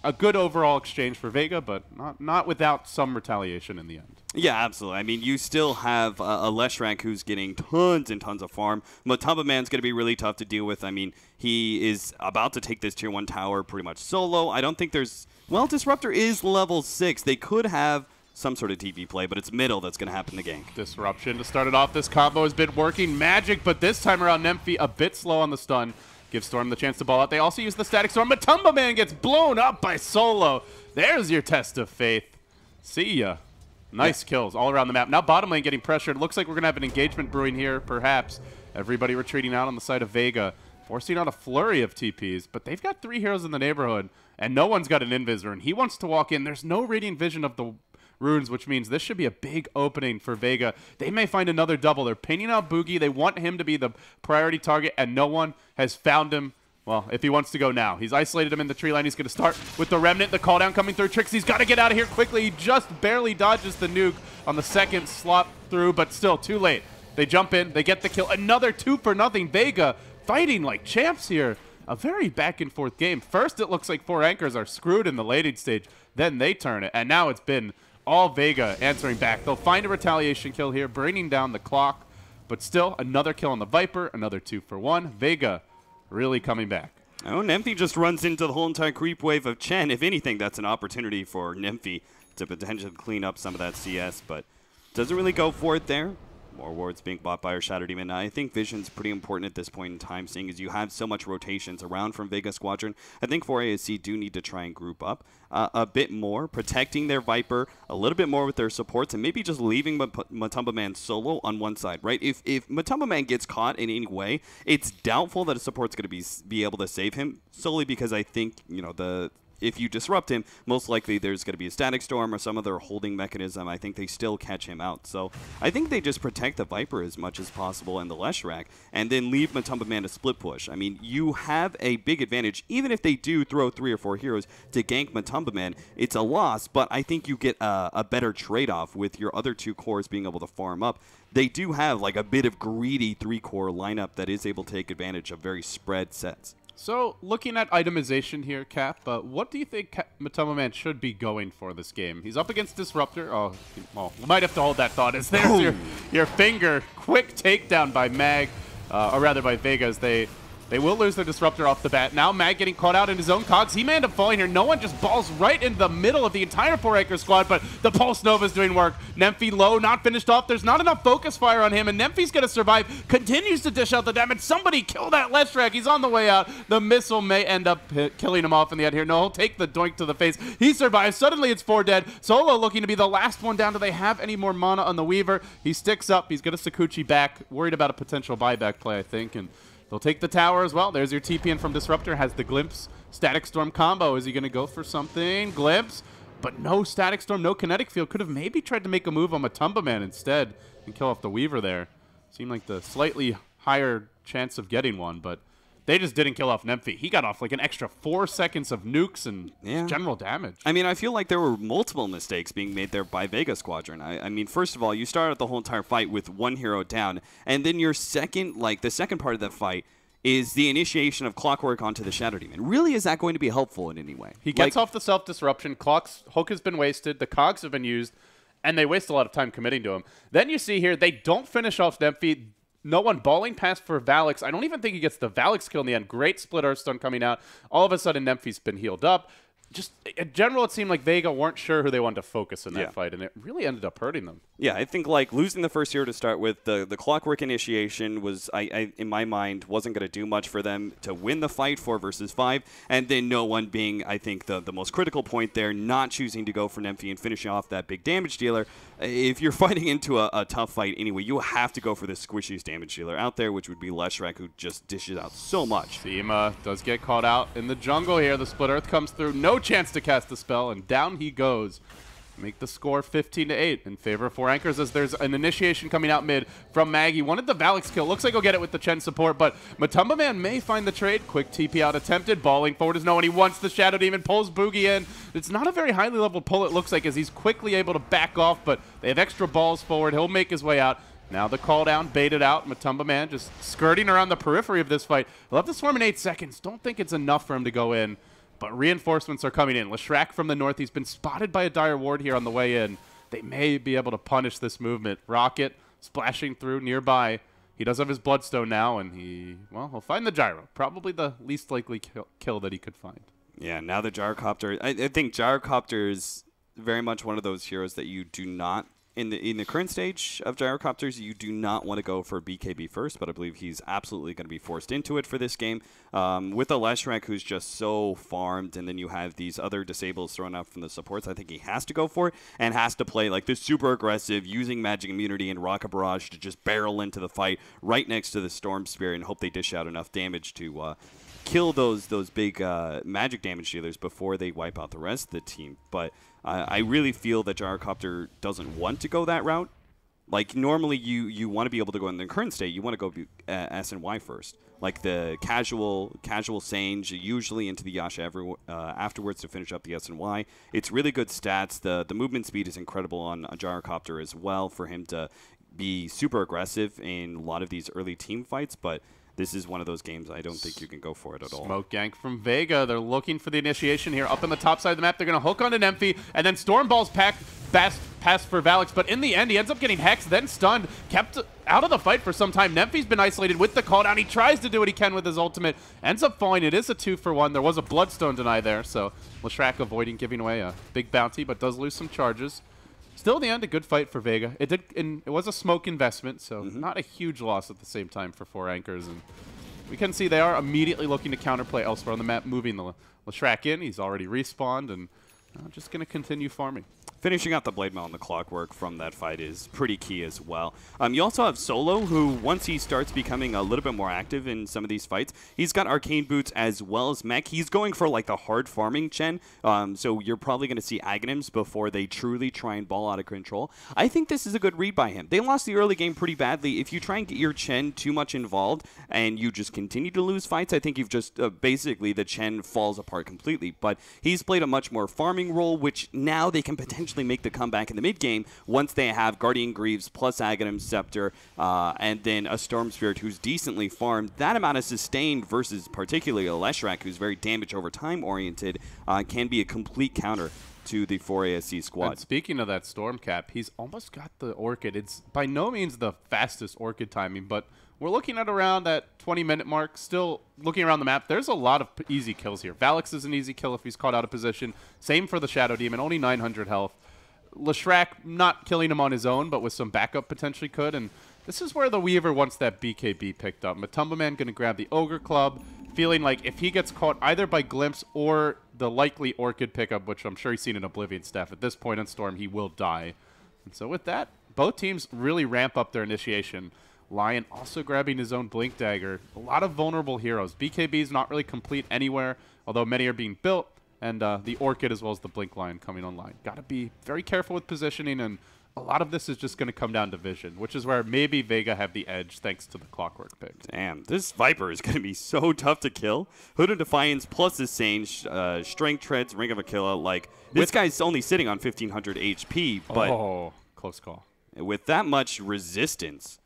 a good overall exchange for Vega, but not without some retaliation in the end. Yeah, absolutely. I mean, you still have a Leshrac who's getting tons and tons of farm. Matumba Man's going to be really tough to deal with. I mean, he is about to take this Tier 1 tower pretty much solo. I don't think there's... Well, Disruptor is level 6. They could have some sort of TV play, but it's middle that's going to happen to gank. Disruption to start it off. This combo has been working magic, but this time around, Nemphy a bit slow on the stun. Gives Storm the chance to ball out. They also use the Static Storm. Matumba Man gets blown up by Solo. There's your test of faith. See ya. Nice kills all around the map. Now bottom lane getting pressured. Looks like we're going to have an engagement brewing here, perhaps. Everybody retreating out on the side of Vega, forcing out a flurry of TPs. But they've got 3 heroes in the neighborhood, and no one's got an Invis rune. He wants to walk in. There's no Radiant Vision of the runes, which means this should be a big opening for Vega. They may find another double. They're painting out Boogie. They want him to be the priority target, and no one has found him. Well, if he wants to go now. He's isolated him in the tree line. He's going to start with the Remnant. The call down coming through. Trixie's got to get out of here quickly. He just barely dodges the nuke on the second slot through, but still too late. They jump in. They get the kill. Another 2-for-0. Vega fighting like champs here. A very back-and-forth game. First, it looks like 4 anchors are screwed in the lating stage. Then they turn it, and now it's been all Vega answering back. They'll find a retaliation kill here, bringing down the clock, but still another kill on the Viper, another 2-for-1. Vega really coming back. Oh, Nemphy just runs into the whole entire creep wave of Chen. If anything, that's an opportunity for Nemphy to potentially clean up some of that CS, but doesn't really go for it there. More wards being bought by our Shadow Demon. I think Vision's pretty important at this point in time, seeing as you have so much rotations around from Vega Squadron. I think 4ASC do need to try and group up a bit more, protecting their Viper a little bit more with their supports, and maybe just leaving Matumba Man solo on one side, right? If Matumba Man gets caught in any way, it's doubtful that a support's going to be able to save him, solely because I think, you know, if you disrupt him, most likely there's going to be a Static Storm or some other holding mechanism. I think they still catch him out. So I think they just protect the Viper as much as possible and the Leshrac, and then leave Matumba Man to split push. I mean, you have a big advantage. Even if they do throw 3 or 4 heroes to gank Matumba Man, it's a loss, but I think you get a better trade-off with your other 2 cores being able to farm up. They do have like a bit of greedy 3-core lineup that is able to take advantage of very spread sets. So, looking at itemization here, Cap, what do you think Matumba Man should be going for this game? He's up against Disruptor. Oh, well, we might have to hold that thought. As there's your finger. Quick takedown by Mag, or rather by Vega, as they will lose their Disruptor off the bat. Now Mag getting caught out in his own cogs. He may end up falling here. No one just balls right in the middle of the entire 4-anchor squad, but the Pulse Nova's doing work. Nemphy low, not finished off. There's not enough focus fire on him, and Nemphy's going to survive. Continues to dish out the damage. Somebody kill that Leshrac. He's on the way out. The missile may end up killing him off in the end here. No, he'll take the doink to the face. He survives. Suddenly it's 4 dead. Solo looking to be the last one down. Do they have any more mana on the Weaver? He sticks up. He's going to Sakuchi back. Worried about a potential buyback play, I think, and they'll take the tower as well. There's your TP in from Disruptor. Has the Glimpse Static Storm combo. Is he going to go for something? Glimpse, but no Static Storm, no Kinetic Field. Could have maybe tried to make a move on Matumba Man instead and kill off the Weaver there. Seemed like the slightly higher chance of getting one, but they just didn't kill off Nemphy. He got off like an extra 4 seconds of nukes and general damage. I mean, I feel like there were multiple mistakes being made there by Vega Squadron. I mean, first of all, you start out the whole entire fight with 1 hero down, and then your second, like the second part of that fight is the initiation of Clockwork onto the Shadow Demon. Really, is that going to be helpful in any way? He gets off the self-disruption. Clock's hook has been wasted. The cogs have been used, and they waste a lot of time committing to him. Then you see here, they don't finish off Nemphy. No one balling past for Valix. I don't even think he gets the Valix kill in the end. Great split Earthstone coming out. All of a sudden, Nemphy's been healed up. Just in general, it seemed like Vega weren't sure who they wanted to focus in that fight, and it really ended up hurting them. Yeah, I think like losing the first hero to start with, the Clockwork initiation was, I in my mind, wasn't going to do much for them to win the fight 4 versus 5, and then no one being, I think, the most critical point there, not choosing to go for Nemphy and finishing off that big damage dealer. If you're fighting into a tough fight anyway, you have to go for the squishiest damage dealer out there, which would be Leshrac, who just dishes out so much. Seema does get caught out in the jungle here. The Split Earth comes through. No chance to cast the spell, and down he goes. Make the score 15-8 in favor of 4 anchors as there's an initiation coming out mid from Maggie. Wanted the Valix kill. Looks like he'll get it with the Chen support, but Matumba Man may find the trade. Quick TP out attempted. Balling forward is no one. He wants the Shadow Demon. Pulls Boogie in. It's not a very highly leveled pull, it looks like, as he's quickly able to back off, but they have extra balls forward. He'll make his way out. Now the call down, baited out. Matumba Man just skirting around the periphery of this fight. He'll have to swarm in 8 seconds. Don't think it's enough for him to go in. but reinforcements are coming in. Leshrac from the north, he's been spotted by a dire ward here on the way in. They may be able to punish this movement. Rocket splashing through nearby. He does have his Bloodstone now, and he'll find the Gyro. Probably the least likely kill that he could find. Yeah, now the Gyrocopter. I think Gyrocopter is very much one of those heroes that you do not, in the current stage of Gyrocopters, you do not want to go for BKB first, but I believe he's absolutely going to be forced into it for this game. With a Leshrac who's just so farmed, and then you have these other disables thrown out from the supports, I think he has to go for it and has to play like this super aggressive, using Magic Immunity and Rocket Barrage to just barrel into the fight right next to the Storm Spear and hope they dish out enough damage to kill those big magic damage dealers before they wipe out the rest of the team. But I really feel that Gyrocopter doesn't want to go that route. Like, normally you want to be able to go in the current state, you want to go S and Y first. Like the casual Sange, usually into the Yasha afterwards to finish up the S and Y. It's really good stats. The movement speed is incredible on a Gyrocopter as well for him to be super aggressive in a lot of these early team fights, but this is one of those games I don't think you can go for it at all. Smoke gank from Vega. They're looking for the initiation here. Up on the top side of the map, they're going to hook on an Nymphy, and then Stormball's pass for Valix, but in the end, he ends up getting hexed, then stunned, kept out of the fight for some time. Nymphy's been isolated with the call down. He tries to do what he can with his ultimate, ends up falling. It is a 2-for-1. There was a Bloodstone deny there, so Leshrac avoiding giving away a big bounty, but does lose some charges. Still, in the end, a good fight for Vega. It was a smoke investment, so not a huge loss at the same time for 4 anchors. And we can see they are immediately looking to counterplay elsewhere on the map, moving the Leshrac in. He's already respawned, and just going to continue farming. Finishing out the Blade Mail and the Clockwork from that fight is pretty key as well. You also have Solo, who once he starts becoming a little bit more active in some of these fights, he's got Arcane Boots as well as Mech. He's going for like the hard farming Chen, so you're probably going to see Aghanims before they truly try and ball out of control. I think this is a good read by him. They lost the early game pretty badly. If you try and get your Chen too much involved and you just continue to lose fights, I think you've just basically the Chen falls apart completely. But he's played a much more farming role, which now they can potentially make the comeback in the mid game once they have Guardian Greaves plus Aghanim Scepter and then a Storm Spirit who's decently farmed. That amount of sustained versus particularly a Leshrac who's very damage over time oriented can be a complete counter to the 4ASC squad. And speaking of that Storm Cap, he's almost got the Orchid. It's by no means the fastest Orchid timing, but we're looking at around that 20-minute mark. Still looking around the map, there's a lot of easy kills here. Valix is an easy kill if he's caught out of position. Same for the Shadow Demon, only 900 health. Leshrac not killing him on his own, but with some backup potentially could. And this is where the Weaver wants that BKB picked up. Matumba Man going to grab the Ogre Club, feeling like if he gets caught either by Glimpse or the likely Orchid pickup, which I'm sure he's seen in Oblivion Staff, at this point in Storm, he will die. And so with that, both teams really ramp up their initiation. Lion also grabbing his own Blink Dagger. A lot of vulnerable heroes. BKB is not really complete anywhere, although many are being built. And the Orchid as well as the Blink Lion coming online. Got to be very careful with positioning, and a lot of this is just going to come down to vision, which is where maybe Vega have the edge thanks to the Clockwork pick. Damn, this Viper is going to be so tough to kill. Hood of Defiance plus his Sange, Strength Treads, Ring of Aquila. Like, this guy's only sitting on 1,500 HP, but oh, close call. With that much resistance,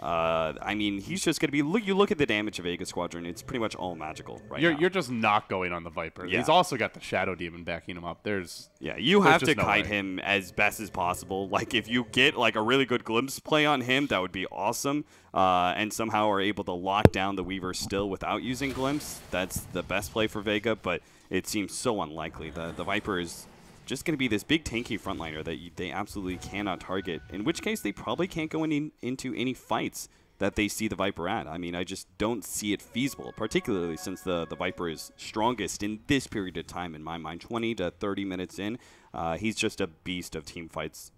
I mean, he's just going to be... You look at the damage of Vega Squadron, it's pretty much all magical right now. You're just not going on the Viper. Yeah. He's also got the Shadow Demon backing him up. You have to no kite way. him as best as possible. Like, if you get, like, a really good glimpse play on him, that would be awesome. And somehow are able to lock down the Weaver still without using glimpse. That's the best play for Vega, but it seems so unlikely. The Viper is just going to be this big tanky frontliner that they absolutely cannot target, in which case they probably can't go into any fights that they see the Viper at. I mean, I just don't see it feasible, particularly since the Viper is strongest in this period of time in my mind, 20 to 30 minutes in. He's just a beast of team fights.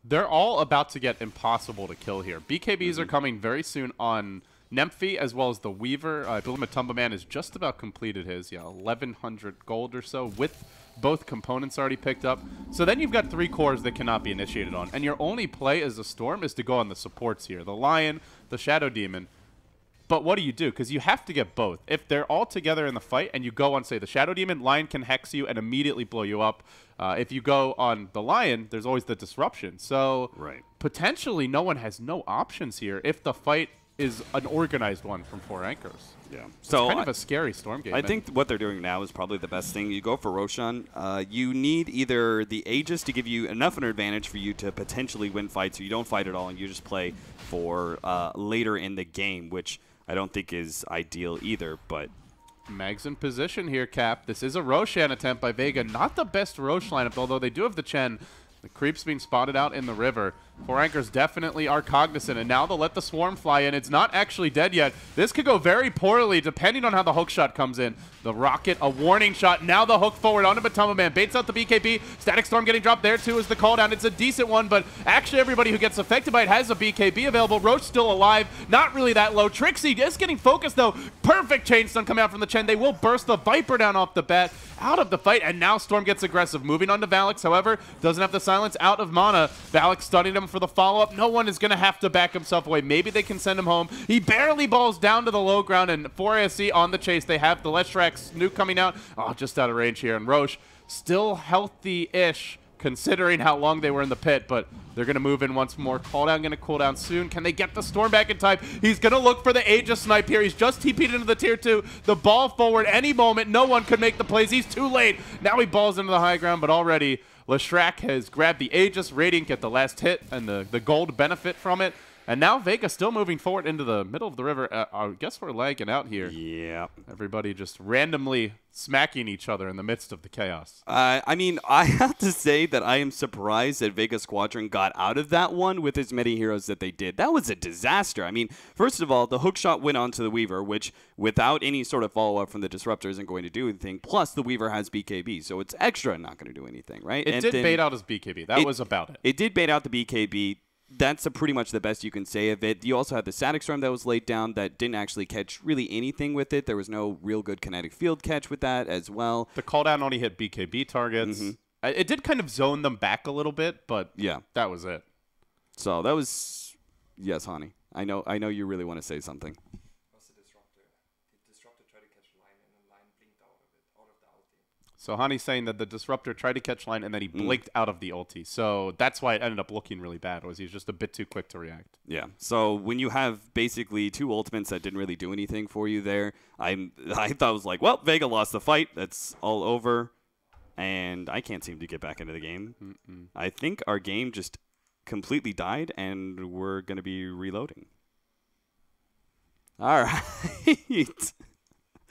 They're all about to get impossible to kill here. BKBs are coming very soon on Nymphy as well as the Weaver. I believe Matumba Man has just about completed his, 1,100 gold or so with both components already picked up. So then you've got 3 cores that cannot be initiated on. And your only play as a Storm is to go on the supports here. The Lion, the Shadow Demon. But what do you do? Because you have to get both. If they're all together in the fight and you go on, say, the Shadow Demon, Lion can hex you and immediately blow you up. If you go on the Lion, there's always the disruption. So potentially no one has no options here if the fight is an organized one from Four Anchors. Yeah. It's So kind of a scary Storm game. I think what they're doing now is probably the best thing. You go for Roshan. You need either the Aegis to give you enough of an advantage for you to potentially win fights, so you don't fight at all and you just play for later in the game, which I don't think is ideal either. But Mag's in position here, Cap. This is a Roshan attempt by Vega. Not the best Rosh lineup, although they do have the Chen. The creep's being spotted out in the river. Four Anchors definitely are cognizant, and now they'll let the swarm fly in. It's not actually dead yet. This could go very poorly depending on how the hook shot comes in. The rocket, a warning shot. Now the hook forward onto Matoma Man. Baits out the BKB. Static Storm getting dropped there too is the call down. It's a decent one, but actually everybody who gets affected by it has a BKB available. Roach still alive. Not really that low. Trixie is getting focused though. Perfect chain stun coming out from the Chen. They will burst the Viper down off the bat. Out of the fight, and now Storm gets aggressive. Moving on to Valix, however, doesn't have the silence, out of mana. Valix stunning him for the follow-up. No one is going to have to back himself away. Maybe they can send him home. He barely balls down to the low ground, and 4ASC on the chase. They have the Leshrax nuke coming out. Oh, just out of range here. And Roche, still healthy-ish, considering how long they were in the pit, but they're going to move in once more. Cooldown going to cool down soon. Can they get the Storm back in time? He's going to look for the Aegis snipe here. He's just TP'd into the tier 2. The ball forward any moment. No one could make the plays. He's too late. Now he balls into the high ground, but already Leshrac has grabbed the Aegis. Radiant get the last hit and the gold benefit from it. And now Vega still moving forward into the middle of the river. I guess we're lagging out here. yeah. Everybody just randomly smacking each other in the midst of the chaos. I mean, I have to say that I am surprised that Vega Squadron got out of that one with as many heroes that they did. That was a disaster. I mean, first of all, the hook shot went onto the Weaver, which without any sort of follow-up from the Disruptor isn't going to do anything. Plus, the Weaver has BKB, so it's extra not going to do anything, right? It did bait out his BKB. That was about it. It did bait out the BKB. That's pretty much the best you can say of it. You also had the Static Storm that was laid down that didn't actually catch really anything with it. There was no real good kinetic field catch with that as well. The cooldown only hit BKB targets. It did kind of zone them back a little bit, but yeah, that was it. So that was, yes, Hani. I know you really want to say something. What's the Disruptor? The Disruptor tried to catch Line, and then Line blinked out of the ulti. So Hani's saying that the Disruptor tried to catch Line, and then he blinked out of the ulti. So that's why it ended up looking really bad, was he was just a bit too quick to react. Yeah. So when you have basically two ultimates that didn't really do anything for you there, I thought it was like, well, Vega lost the fight. That's all over. And I can't seem to get back into the game. I think our game just completely died, and we're going to be reloading. All right.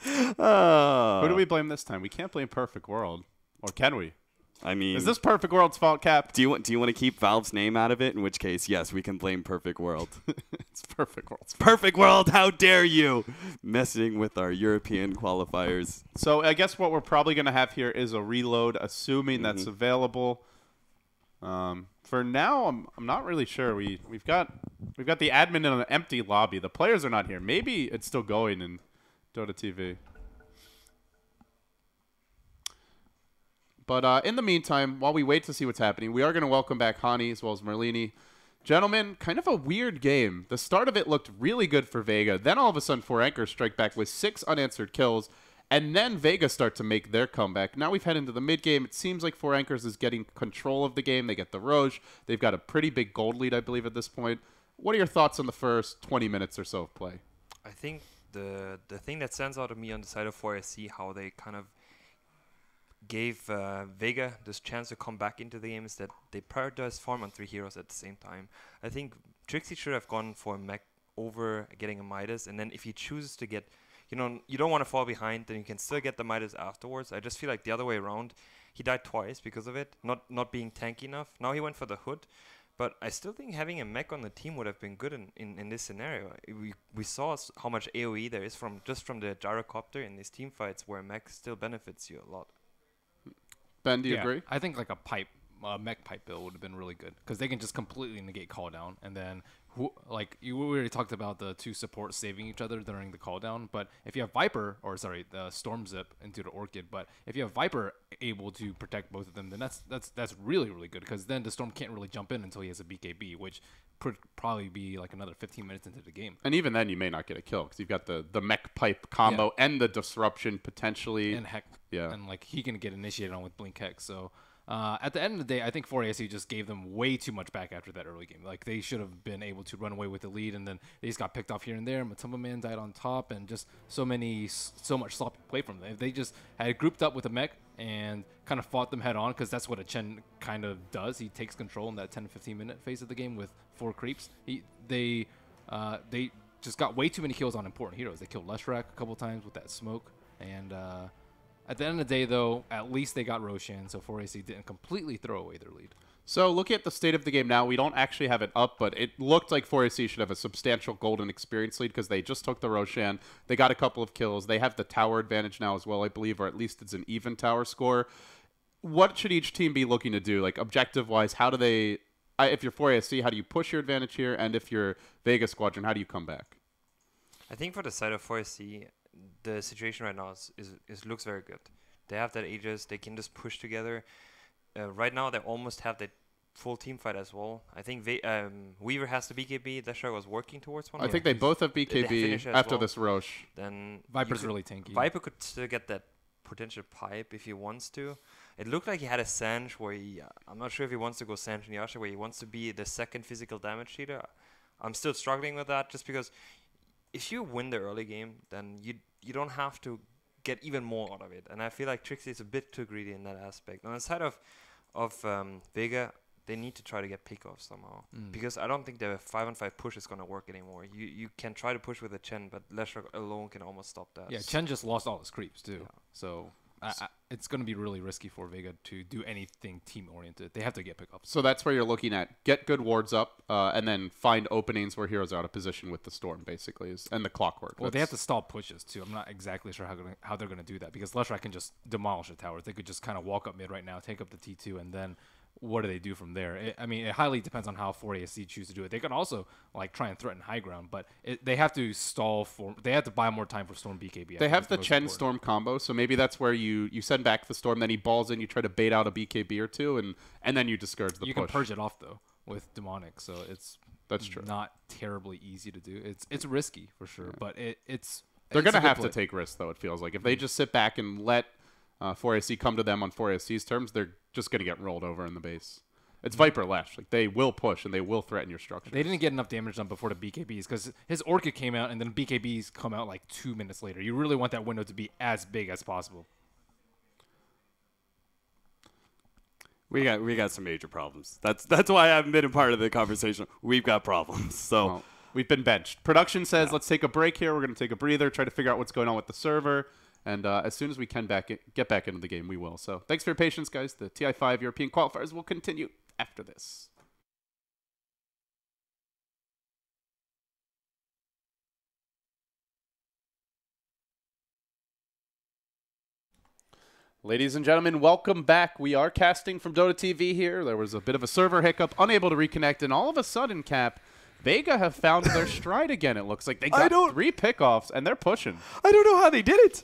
Who do we blame this time? We can't blame Perfect World. Or can we? I mean, is this Perfect World's fault, Cap? Do you want to keep Valve's name out of it? In which case, yes, we can blame Perfect World. It's Perfect World's fault. Perfect World, how dare you! Messing with our European qualifiers. So I guess what we're probably going to have here is a reload, assuming that's available. For now, I'm not really sure. We've got the admin in an empty lobby. The players are not here. Maybe it's still going in Dota TV. But in the meantime, while we wait to see what's happening, we are going to welcome back Hani as well as Merlini. Gentlemen, kind of a weird game. The start of it looked really good for Vega. Then all of a sudden, Four Anchors strike back with 6 unanswered kills. And then Vega start to make their comeback. Now we've headed into the mid-game. It seems like Four Anchors is getting control of the game. They get the Roche. They've got a pretty big gold lead, I believe, at this point. What are your thoughts on the first 20 minutes or so of play? I think the thing that stands out to me on the side of 4SC, how they kind of gave Vega this chance to come back into the game, is that they prioritized farm on 3 heroes at the same time. I think Trixie should have gone for a mech over getting a Midas, and then if he chooses to get, you don't want to fall behind, then you can still get the Midas afterwards. I just feel like the other way around, he died twice because of it, not being tanky enough. Now he went for the hood, but I still think having a mech on the team would have been good in this scenario. We saw how much AoE there is from the gyrocopter in these team fights, where a mech still benefits you a lot. Ben, do you agree? I think like a mech pipe build would have been really good, because they can just completely negate call down, and then we already talked about the 2 supports saving each other during the call down. But if you have Viper, or sorry, the Storm Zip into the Orchid, but if you have Viper able to protect both of them, then that's really, really good, because then the Storm can't really jump in until he has a BKB, which could probably be like another 15 minutes into the game. And even then, you may not get a kill, because you've got the mech pipe combo and the disruption potentially. And Heck. Yeah. And like he can get initiated on with Blink Hex. So At the end of the day, I think 4ASC just gave them way too much back after that early game. Like, they should have been able to run away with the lead, and then they just got picked off here and there. Matumba Man died on top, and just so much sloppy play from them. If they just had grouped up with a mech and kind of fought them head on, because that's what a Chen kind of does. He takes control in that 10 to 15 minute phase of the game with 4 creeps. They just got way too many kills on important heroes. They killed Leshrac a couple times with that smoke, and at the end of the day, though, at least they got Roshan, so 4AC didn't completely throw away their lead. So looking at the state of the game now, we don't actually have it up, but it looked like 4AC should have a substantial golden experience lead because they just took the Roshan. They got a couple of kills. They have the tower advantage now as well, I believe, or at least it's an even tower score. What should each team be looking to do? Like, objective-wise, how do they... if you're 4AC, how do you push your advantage here? And if you're Vega Squadron, how do you come back? I think for the side of 4SC, the situation right now is looks very good. They have that Aegis, they can just push together. Right now, they almost have that full team fight as well. I think Weaver has the BKB. Leshrac was working towards one. I think they both have BKB after this Roche. Then Viper's really tanky. Viper could still get that potential pipe if he wants to. It looked like he had a Sanj where I'm not sure if he wants to go Sanj and Yasha, where he wants to be the second physical damage dealer. I'm still struggling with that just because if you win the early game, then you don't have to get even more out of it. And I feel like Trixie is a bit too greedy in that aspect. On the side of Vega, they need to try to get pick-offs somehow. Because I don't think the 5-on-5 push is going to work anymore. You can try to push with a Chen, but Leshrac alone can almost stop that. Yeah, Chen just lost all his creeps, too. Yeah. So... it's going to be really risky for Vega to do anything team-oriented. They have to get pick-ups. So that's where you're looking at. Get good wards up, and then find openings where heroes are out of position with the Storm, basically, and the clockwork. Well, they have to stall pushes, too. I'm not exactly sure how they're going to do that, because Leshrac can just demolish the towers. They could just kind of walk up mid right now, take up the T2, and then what do they do from there? It highly depends on how 4ASC choose to do it. They can also try and threaten high ground, but they have to stall for. They have to buy more time for Storm BKB. They have the Chen Storm combo, so maybe that's where you send back the Storm, then he balls in, you try to bait out a BKB or two, and then you discourage the push. You can purge it off though with Demonic, so that's true. Not terribly easy to do. It's risky for sure, but they're gonna have to take risks though. It feels like if they just sit back and let 4AC come to them on 4AC's terms, they're just going to get rolled over in the base. It's Viper Lash. They will push and they will threaten your structure. They didn't get enough damage done before the BKBs because his Orchid came out and then BKBs come out 2 minutes later. You really want that window to be as big as possible. We got some major problems. That's why I haven't been a part of the conversation. We've got problems. So well, we've been benched. Production says, let's take a break here. We're going to take a breather, try to figure out what's going on with the server. And as soon as we can get back into the game, we will. So thanks for your patience, guys. The TI5 European Qualifiers will continue after this. Ladies and gentlemen, welcome back. We are casting from Dota TV here. There was a bit of a server hiccup, unable to reconnect, and all of a sudden, Cap, Vega have found their stride again, it looks like. They got 3 pickoffs, and they're pushing. I don't know how they did it.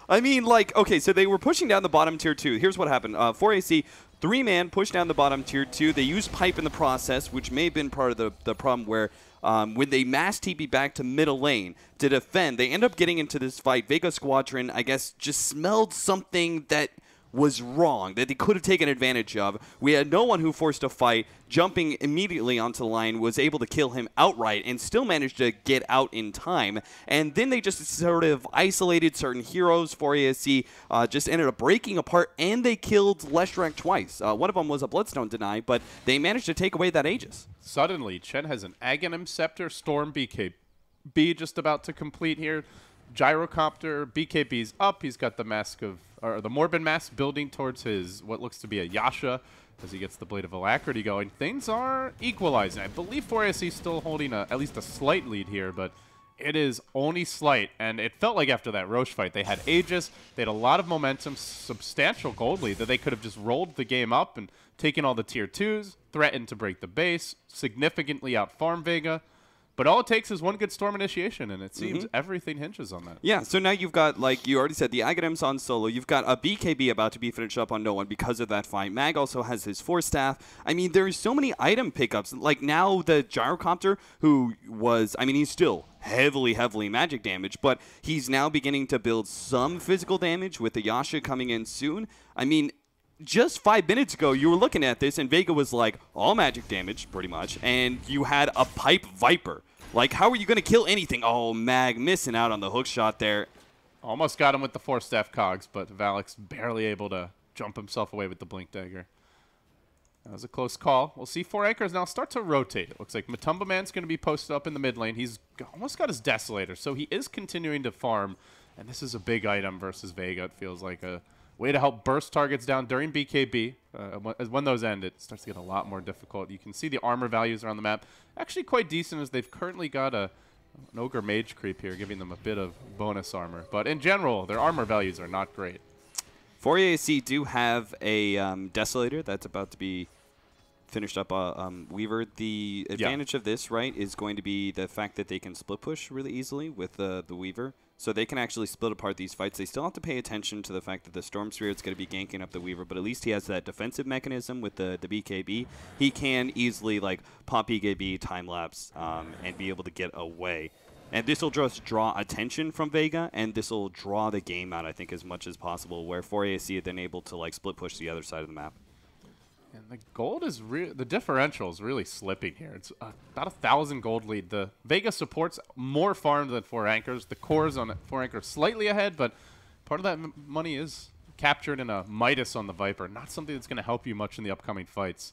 I mean, okay, so they were pushing down the bottom tier 2. Here's what happened. 4AC, 3-man, pushed down the bottom tier 2. They used pipe in the process, which may have been part of the problem where when they mass TP back to middle lane to defend, they end up getting into this fight. Vega Squadron, I guess, just smelled something that was wrong, that they could have taken advantage of. We had no one who forced a fight, jumping immediately onto the line, was able to kill him outright, and still managed to get out in time. And then they just sort of isolated certain heroes. 4ASC just ended up breaking apart, and they killed Leshrac twice. One of them was a Bloodstone deny, but they managed to take away that Aegis. Suddenly, Chen has an Aghanim Scepter, Storm BKB just about to complete here. Gyrocopter, BKB's up. He's got the mask of, or the Morbid mask building towards his, what looks to be a Yasha as he gets the Blade of Alacrity going. Things are equalizing. I believe 4ASC still holding at least a slight lead here, but it is only slight. And it felt like after that Roche fight, they had Aegis, they had a lot of momentum, substantial gold lead that they could have just rolled the game up and taken all the tier 2s, threatened to break the base, significantly out-farm Vega. But all it takes is one good Storm initiation, and it seems everything hinges on that. Yeah, so now you've got, like you already said, the Aghanims on solo. You've got a BKB about to be finished up on no one because of that fight. Mag also has his Force Staff. I mean, there's so many item pickups. Like now the Gyrocopter, who was, I mean, he's still heavily magic damage, but he's now beginning to build some physical damage with the Yasha coming in soon. I mean, just 5 minutes ago, you were looking at this, and Vega was like, all magic damage, pretty much, and you had a Pipe Viper. Like, how are you going to kill anything? Oh, Mag missing out on the hook shot there. Almost got him with the 4-staff cogs, but Valak's barely able to jump himself away with the Blink Dagger. That was a close call. We'll see 4 anchors now start to rotate. It looks like Matumba Man's going to be posted up in the mid lane. He's almost got his Desolator, so he is continuing to farm. And this is a big item versus Vega. It feels like a way to help burst targets down during BKB. When those end, it starts to get a lot more difficult. You can see the armor values around the map. Actually quite decent, as they've currently got an Ogre Mage creep here, giving them a bit of bonus armor. But in general, their armor values are not great. 4AAC do have a Desolator that's about to be finished up. Weaver, the advantage of this, right, is going to be the fact that they can split push really easily with the Weaver. So they can actually split apart these fights. They still have to pay attention to the fact that the Storm Spirit's going to be ganking up the Weaver, but at least he has that defensive mechanism with the BKB. He can easily like pop BKB, time-lapse, and be able to get away. And this will just draw attention from Vega, and this will draw the game out, I think, as much as possible, where 4AAC are then able to like split push the other side of the map. And the gold is the differential is really slipping here. It's about 1,000 gold lead. The Vega supports more farmed than 4 anchors. The cores on 4 anchors slightly ahead, but part of that money is captured in a Midas on the Viper. Not something that's going to help you much in the upcoming fights.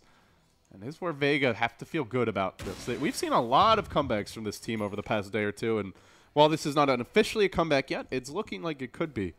And this is where Vega have to feel good about this. We've seen a lot of comebacks from this team over the past day or two, and while this is not officially a comeback yet, it's looking like it could be.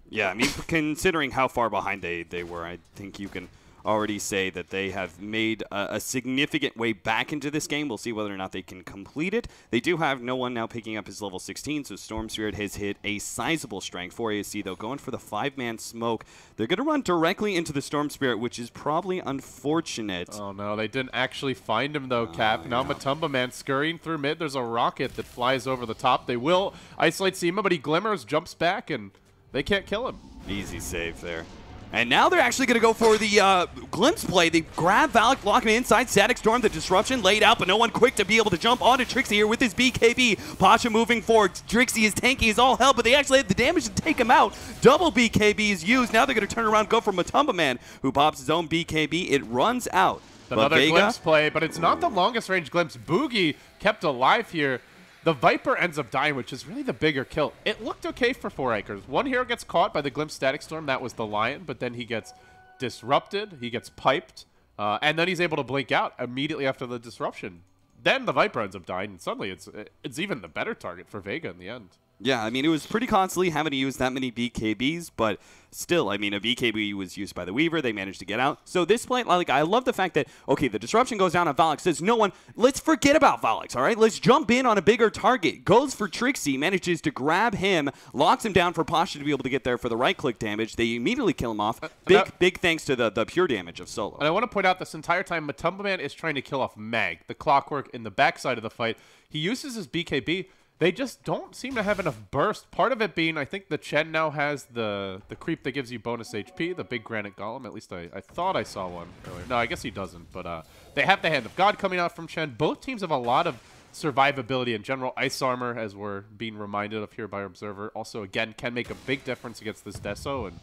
Yeah, I mean, considering how far behind they were, I think you can already say that they have made a significant way back into this game. We'll see whether or not they can complete it. They do have no one now picking up his level 16, so Storm Spirit has hit a sizable strength. 4AAC, though, going for the 5-man smoke. They're going to run directly into the Storm Spirit, which is probably unfortunate. Oh, no, they didn't actually find him, though, Cap. Now Matumba Man scurrying through mid. There's a rocket that flies over the top. They will isolate Seema, but he glimmers, jumps back, and they can't kill him. Easy save there. And now they're actually going to go for the glimpse play. They grab Valak, block him inside. Static Storm, the disruption laid out, but no one quick to be able to jump onto Trixie here with his BKB. Pasha moving forward. Trixie is tanky as all hell, but they actually have the damage to take him out. Double BKB is used. Now they're going to turn around, go for Matumba Man, who pops his own BKB. It runs out. Another glimpse play, but it's not the longest range glimpse. Boogie kept alive here. The Viper ends up dying, which is really the bigger kill. It looked okay for 4 anchors. One hero gets caught by the Glimpse Static Storm. That was the Lion, but then he gets disrupted. He gets piped, and then he's able to blink out immediately after the disruption. Then the Viper ends up dying, and suddenly it's even the better target for Vega in the end. Yeah, I mean, it was pretty constantly having to use that many BKBs, but still, I mean, a BKB was used by the Weaver. They managed to get out. So this play, like, I love the fact that, okay, the disruption goes down on Valak. Says, no one, let's forget about Valak, all right? Let's jump in on a bigger target. Goes for Trixie, manages to grab him, locks him down for Pasha to be able to get there for the right-click damage. They immediately kill him off. Big thanks to the pure damage of Solo. And I want to point out this entire time, Matumba Man is trying to kill off Mag, the Clockwork, in the backside of the fight. He uses his BKB. They just don't seem to have enough burst. Part of it being, I think the Chen now has the creep that gives you bonus HP, the big granite golem. At least I thought I saw one earlier. No, I guess he doesn't. But they have the Hand of God coming out from Chen. Both teams have a lot of survivability in general. Ice armor, as we're being reminded of here by Observer, also, again, can make a big difference against this Deso. And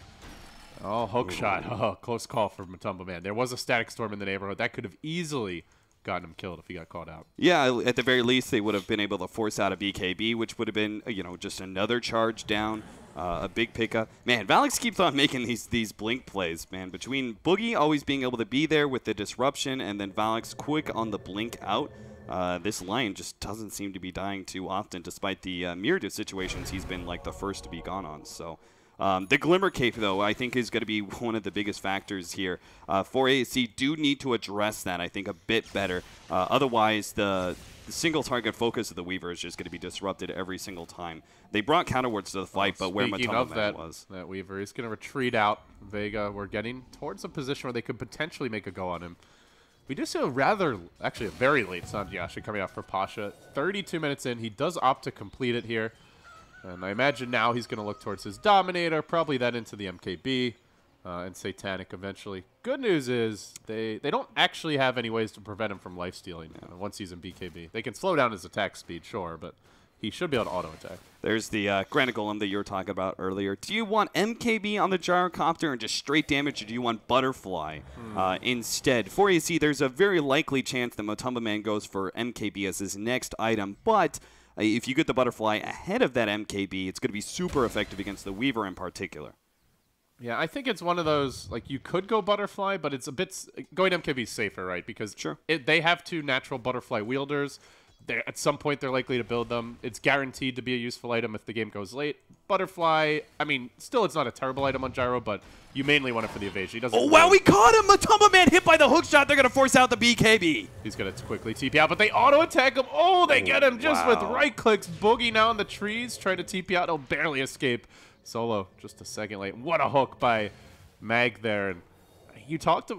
oh, hook shot. Oh, close call for Matumba Man. There was a Static Storm in the neighborhood. That could have easily gotten him killed if he got caught out. Yeah, at the very least, they would have been able to force out a BKB, which would have been, you know, just another charge down, a big pickup. Man, Valak keeps on making these blink plays, man. Between Boogie always being able to be there with the disruption and then Valak's quick on the blink out, this Lion just doesn't seem to be dying too often, despite the myriad of situations he's been, like, the first to be gone on. So the Glimmer Cape, though, I think is going to be one of the biggest factors here. 4AAC do need to address that, I think, a bit better. Otherwise, the single target focus of the Weaver is just going to be disrupted every single time. They brought counterwards to the fight, but where Matumba Man was. That Weaver is going to retreat out. Vega, we're getting towards a position where they could potentially make a go on him. We do see a very late Sanjiashi coming out for Pasha. 32 minutes in, he does opt to complete it here. And I imagine now he's going to look towards his Dominator, probably then into the MKB, and Satanic eventually. Good news is they don't actually have any ways to prevent him from lifestealing once he's in BKB. They can slow down his attack speed, sure, but he should be able to auto-attack. There's the Granite Golem that you were talking about earlier. Do you want MKB on the Gyrocopter and just straight damage, or do you want Butterfly instead? For AC, there's a very likely chance that Motumba Man goes for MKB as his next item, but if you get the Butterfly ahead of that MKB, it's going to be super effective against the Weaver in particular. Yeah, I think it's one of those, like, you could go Butterfly, but it's a bit... Going MKB is safer, right? Because they have 2 natural Butterfly wielders. At some point, they're likely to build them. It's guaranteed to be a useful item if the game goes late. Butterfly, I mean, still it's not a terrible item on Gyro, but you mainly want it for the evasion. He doesn't wow, we caught him! Matumba Man hit by the hook shot. They're going to force out the BKB. He's going to quickly TP out, but they auto-attack him. Oh, they get him just with right clicks. Boogie now in the trees, trying to TP out. He'll barely escape. Solo, just a second late. What a hook by Mag there. And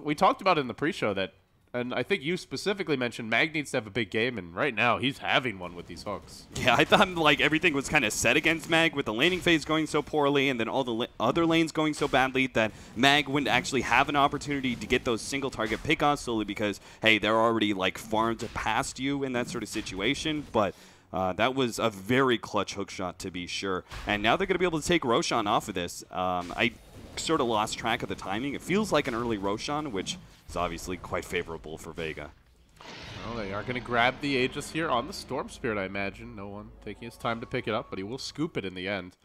we talked about it in the pre-show that, and I think you specifically mentioned Mag needs to have a big game, and right now he's having one with these hooks. Yeah, I thought like everything was kind of set against Mag with the laning phase going so poorly and then all the other lanes going so badly that Mag wouldn't actually have an opportunity to get those single target pickoffs solely because, hey, they're already like farmed past you in that sort of situation, but that was a very clutch hook shot to be sure. And now they're going to be able to take Roshan off of this. I sort of lost track of the timing. It feels like an early Roshan, which is obviously quite favorable for Vega. Well, they are going to grab the Aegis here on the Storm Spirit, I imagine. No one taking his time to pick it up, but he will scoop it in the end.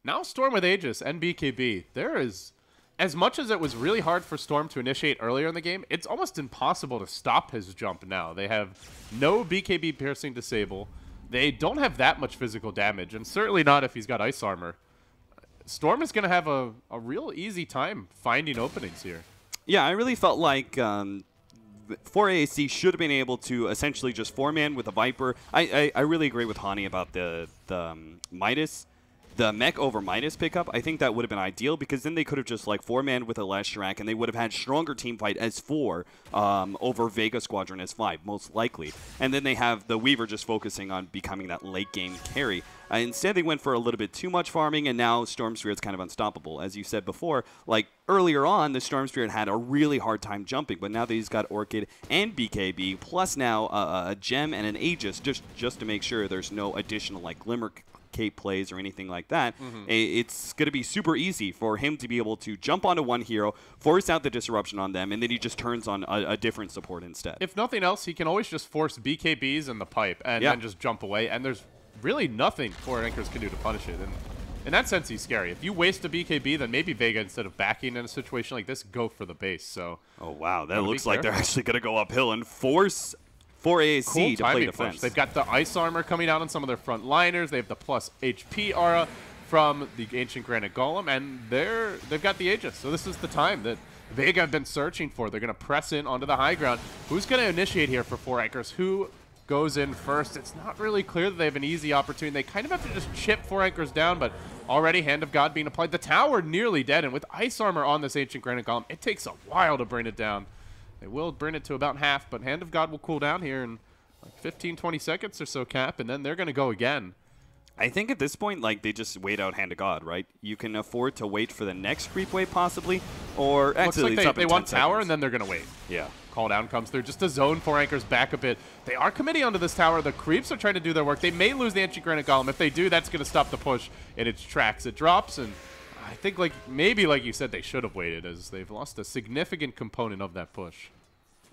Now Storm with Aegis and BKB. There is, as much as it was really hard for Storm to initiate earlier in the game, it's almost impossible to stop his jump now. They have no BKB piercing disable. They don't have that much physical damage, and certainly not if he's got ice armor. Storm is going to have a real easy time finding openings here. Yeah, I really felt like 4AAC should have been able to essentially just 4-man with a Viper. I really agree with Hani about the Midas. The mech over Midas pickup, I think that would have been ideal because then they could have just like 4-man with a Leshrac and they would have had stronger team fight as 4 over Vega Squadron as 5, most likely. And then they have the Weaver just focusing on becoming that late game carry. Instead, they went for a little bit too much farming, and now Storm Spirit's kind of unstoppable. As you said before, like earlier on, the Storm Spirit had a really hard time jumping, but now that he's got Orchid and BKB, plus now a Gem and an Aegis, just to make sure there's no additional like Glimmer Cape plays or anything like that, it's going to be super easy for him to be able to jump onto one hero, force out the disruption on them, and then he just turns on a different support instead. If nothing else, he can always just force BKBs in the pipe and then just jump away, and there's really nothing 4 Anchors can do to punish it. And in that sense, he's scary. If you waste a BKB, then maybe Vega, instead of backing in a situation like this, go for the base. So, oh wow, that looks like they're actually going to go uphill and force 4AAC to play defense. They've got the ice armor coming out on some of their front liners. They have the plus HP aura from the Ancient Granite Golem, and they've got the Aegis. So this is the time that Vega have been searching for. They're going to press in onto the high ground. Who's going to initiate here for 4 Anchors? Who goes in first? It's not really clear that they have an easy opportunity. They kind of have to just chip 4 Anchors down, but already Hand of God being applied. The tower nearly dead, and with ice armor on this Ancient Granite Golem, it takes a while to bring it down. They will bring it to about half, but Hand of God will cool down here in like 15, 20 seconds or so, Cap, and then they're going to go again. I think at this point, like, they just wait out Hand of God, right? You can afford to wait for the next creep wave, possibly, or actually, looks like they want tower, and then they're going to wait. Yeah. Call down comes through. Just a zone 4 Anchors back a bit. They are committing onto this tower. The creeps are trying to do their work. They may lose the Ancient Granite Golem. If they do, that's going to stop the push in its tracks. It drops, and I think, like, maybe, like you said, they should have waited, as they've lost a significant component of that push.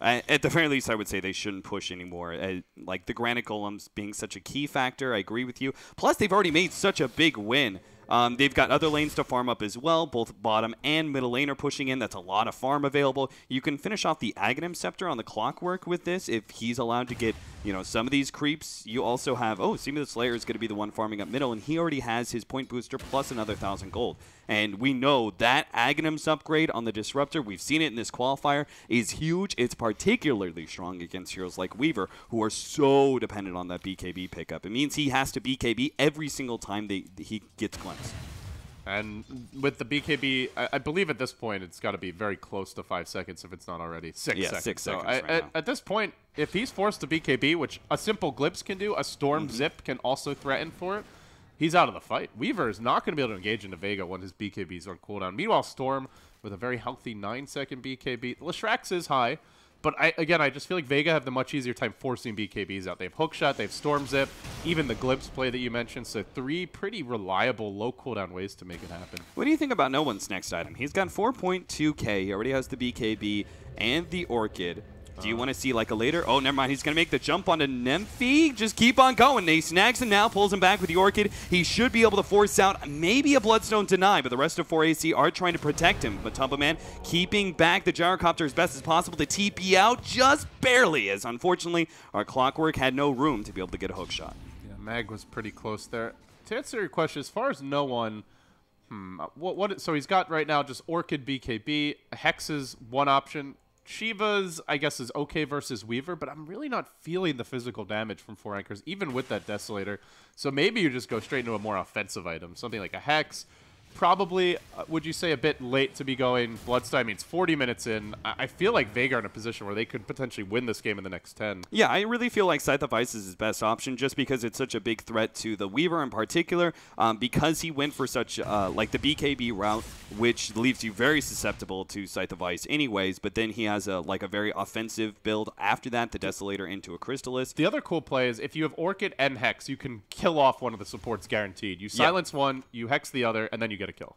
At the very least, I would say they shouldn't push anymore. Like the Granite Golems being such a key factor, I agree with you. Plus, they've already made such a big win. They've got other lanes to farm up as well. Both bottom and middle lane are pushing in. That's a lot of farm available. You can finish off the Aghanim Scepter on the clockwork with this if he's allowed to get, you know, some of these creeps. You also have, Seam of the Slayer is going to be the one farming up middle, and he already has his point booster plus another 1,000 gold. And we know that Aghanim's upgrade on the Disruptor, we've seen it in this qualifier, is huge. It's particularly strong against heroes like Weaver, who are so dependent on that BKB pickup. It means he has to BKB every single time he gets glimpsed. And with the BKB, I believe at this point it's got to be very close to 5 seconds if it's not already 6 seconds. Yeah, 6 seconds So at this point, if he's forced to BKB, which a simple Glimpse can do, a Storm Zip can also threaten for it, he's out of the fight. Weaver is not going to be able to engage into Vega when his BKBs are on cooldown. Meanwhile, Storm with a very healthy 9-second BKB. Leshrax is high, But I just feel like Vega have the much easier time forcing BKBs out. They have Hookshot, they have Storm Zip, even the Glimpse play that you mentioned. So 3 pretty reliable, low cooldown ways to make it happen. What do you think about No One's next item? He's got 4.2k. He already has the BKB and the Orchid. Do you want to see like a later? Oh, never mind. He's going to make the jump onto Nymphy. Just keep on going. He snags him now, pulls him back with the Orchid. He should be able to force out maybe a Bloodstone deny, but the rest of 4AC are trying to protect him. But Man keeping back the Gyrocopter as best as possible to TP out just barely, as unfortunately our Clockwork had no room to be able to get a hook shot. Yeah, Mag was pretty close there. To answer your question, as far as No One, so he's got right now just Orchid BKB. Hex is one option. Shiva's, I guess, is okay versus Weaver, but I'm really not feeling the physical damage from 4 Anchors, even with that Desolator. So maybe you just go straight into a more offensive item, something like a Hex. Probably, would you say, a bit late to be going Bloodstone? I mean, it's 40 minutes in. I feel like Vega are in a position where they could potentially win this game in the next 10. Yeah, I really feel like Scythe of Ice is his best option just because it's such a big threat to the Weaver in particular, because he went for such, like the BKB route, which leaves you very susceptible to Scythe of Ice anyways, but then he has a very offensive build after that, the Desolator into a Crystallis. The other cool play is if you have Orchid and Hex, you can kill off one of the supports guaranteed. You silence one, you Hex the other, and then you get a kill.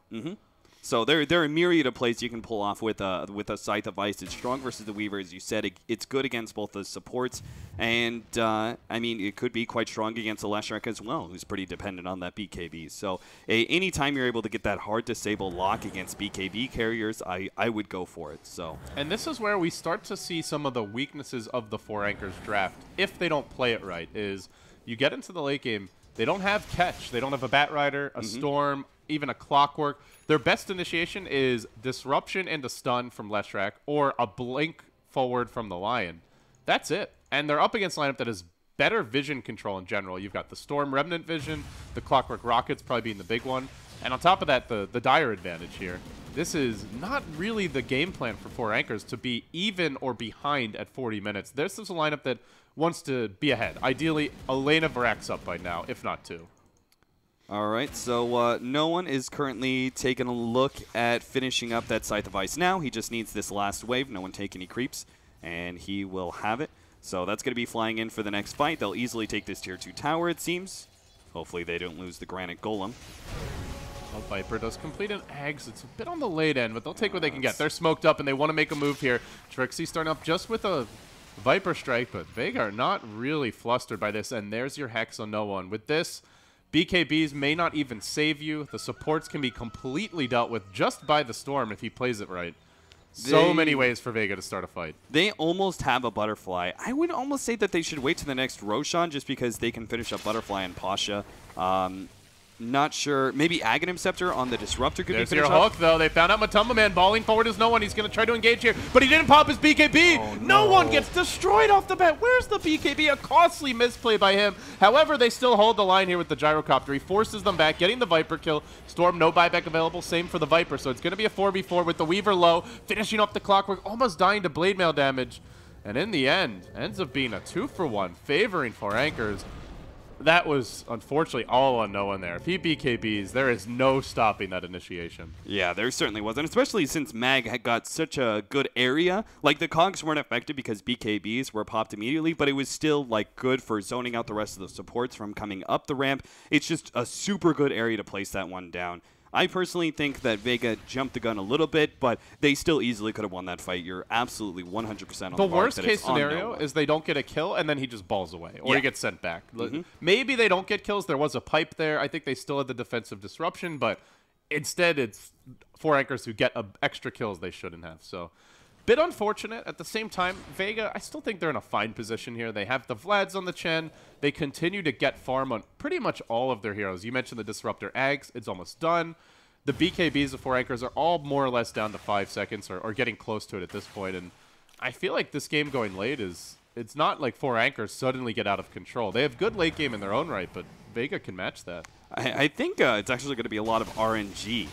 So there are a myriad of plays you can pull off with a Scythe of Ice. It's strong versus the Weaver, as you said. It's good against both the supports, and I mean, it could be quite strong against the Leshrac as well, who's pretty dependent on that BKB. So anytime you're able to get that hard disable lock against BKB carriers, I would go for it. So, and this is where we start to see some of the weaknesses of the 4 Anchors draft, if they don't play it right, is you get into the late game, they don't have Catch, they don't have a Bat Rider, a Storm, even a Clockwork. Their best initiation is Disruption and a Stun from Leshrac, or a Blink forward from the Lion. That's it. And they're up against a lineup that has better vision control in general. You've got the Storm Remnant vision, the Clockwork Rockets probably being the big one, and on top of that, the Dire advantage here. This is not really the game plan for 4 Anchors to be even or behind at 40 minutes. This is a lineup that wants to be ahead. Ideally, Elena Varak's up by now, if not 2. All right, so No One is currently taking a look at finishing up that Scythe of Ice now. He just needs this last wave. No one take any creeps, and he will have it. So that's going to be flying in for the next fight. They'll easily take this tier 2 tower, it seems. Hopefully they don't lose the Granite Golem. Well, Viper does complete an Ags. It's a bit on the late end, but they'll take what they can get. They're smoked up, and they want to make a move here. Trixie starting up just with a Viper Strike, but Vega are not really flustered by this, and there's your Hex on No One. With this, BKBs may not even save you. The supports can be completely dealt with just by the Storm if he plays it right. So many ways for Vega to start a fight. They almost have a Butterfly. I would almost say that they should wait to the next Roshan just because they can finish up Butterfly and Pasha. Not sure. Maybe Aghanim Scepter on the Disruptor could be finished your hook, though. They found out Man balling forward is No One. He's going to try to engage here, but he didn't pop his BKB. Oh, no One gets destroyed off the bat. Where's the BKB? A costly misplay by him. However, they still hold the line here with the Gyrocopter. He forces them back, getting the Viper kill. Storm, no buyback available. Same for the Viper. So it's going to be a 4v4 with the Weaver low, finishing up the Clockwork, almost dying to blade mail damage. And in the end, ends up being a 2-for-1, favoring 4 Anchors. That was, unfortunately, all on No One there. If he BKBs, there is no stopping that initiation. Yeah, there certainly wasn't, especially since Mag had got such a good area. Like, the cogs weren't affected because BKBs were popped immediately, but it was still, like, good for zoning out the rest of the supports from coming up the ramp. It's just a super good area to place that one down. I personally think that Vega jumped the gun a little bit, but they still easily could have won that fight. You're absolutely 100% on the The worst case scenario is they don't get a kill, and then he just balls away, or he gets sent back. Maybe they don't get kills. There was a pipe there. I think they still had the defensive disruption, but instead it's 4 Anchors who get extra kills they shouldn't have. So, bit unfortunate. At the same time, Vega, I still think they're in a fine position here. They have the Vlads on the Chen. They continue to get farm on pretty much all of their heroes. You mentioned the Disruptor Ags. It's almost done. The BKBs of 4 Anchors are all more or less down to 5 seconds or getting close to it at this point. And I feel like this game going late is... It's not like 4 Anchors suddenly get out of control. They have good late game in their own right, but Vega can match that. I think it's actually going to be a lot of RNG,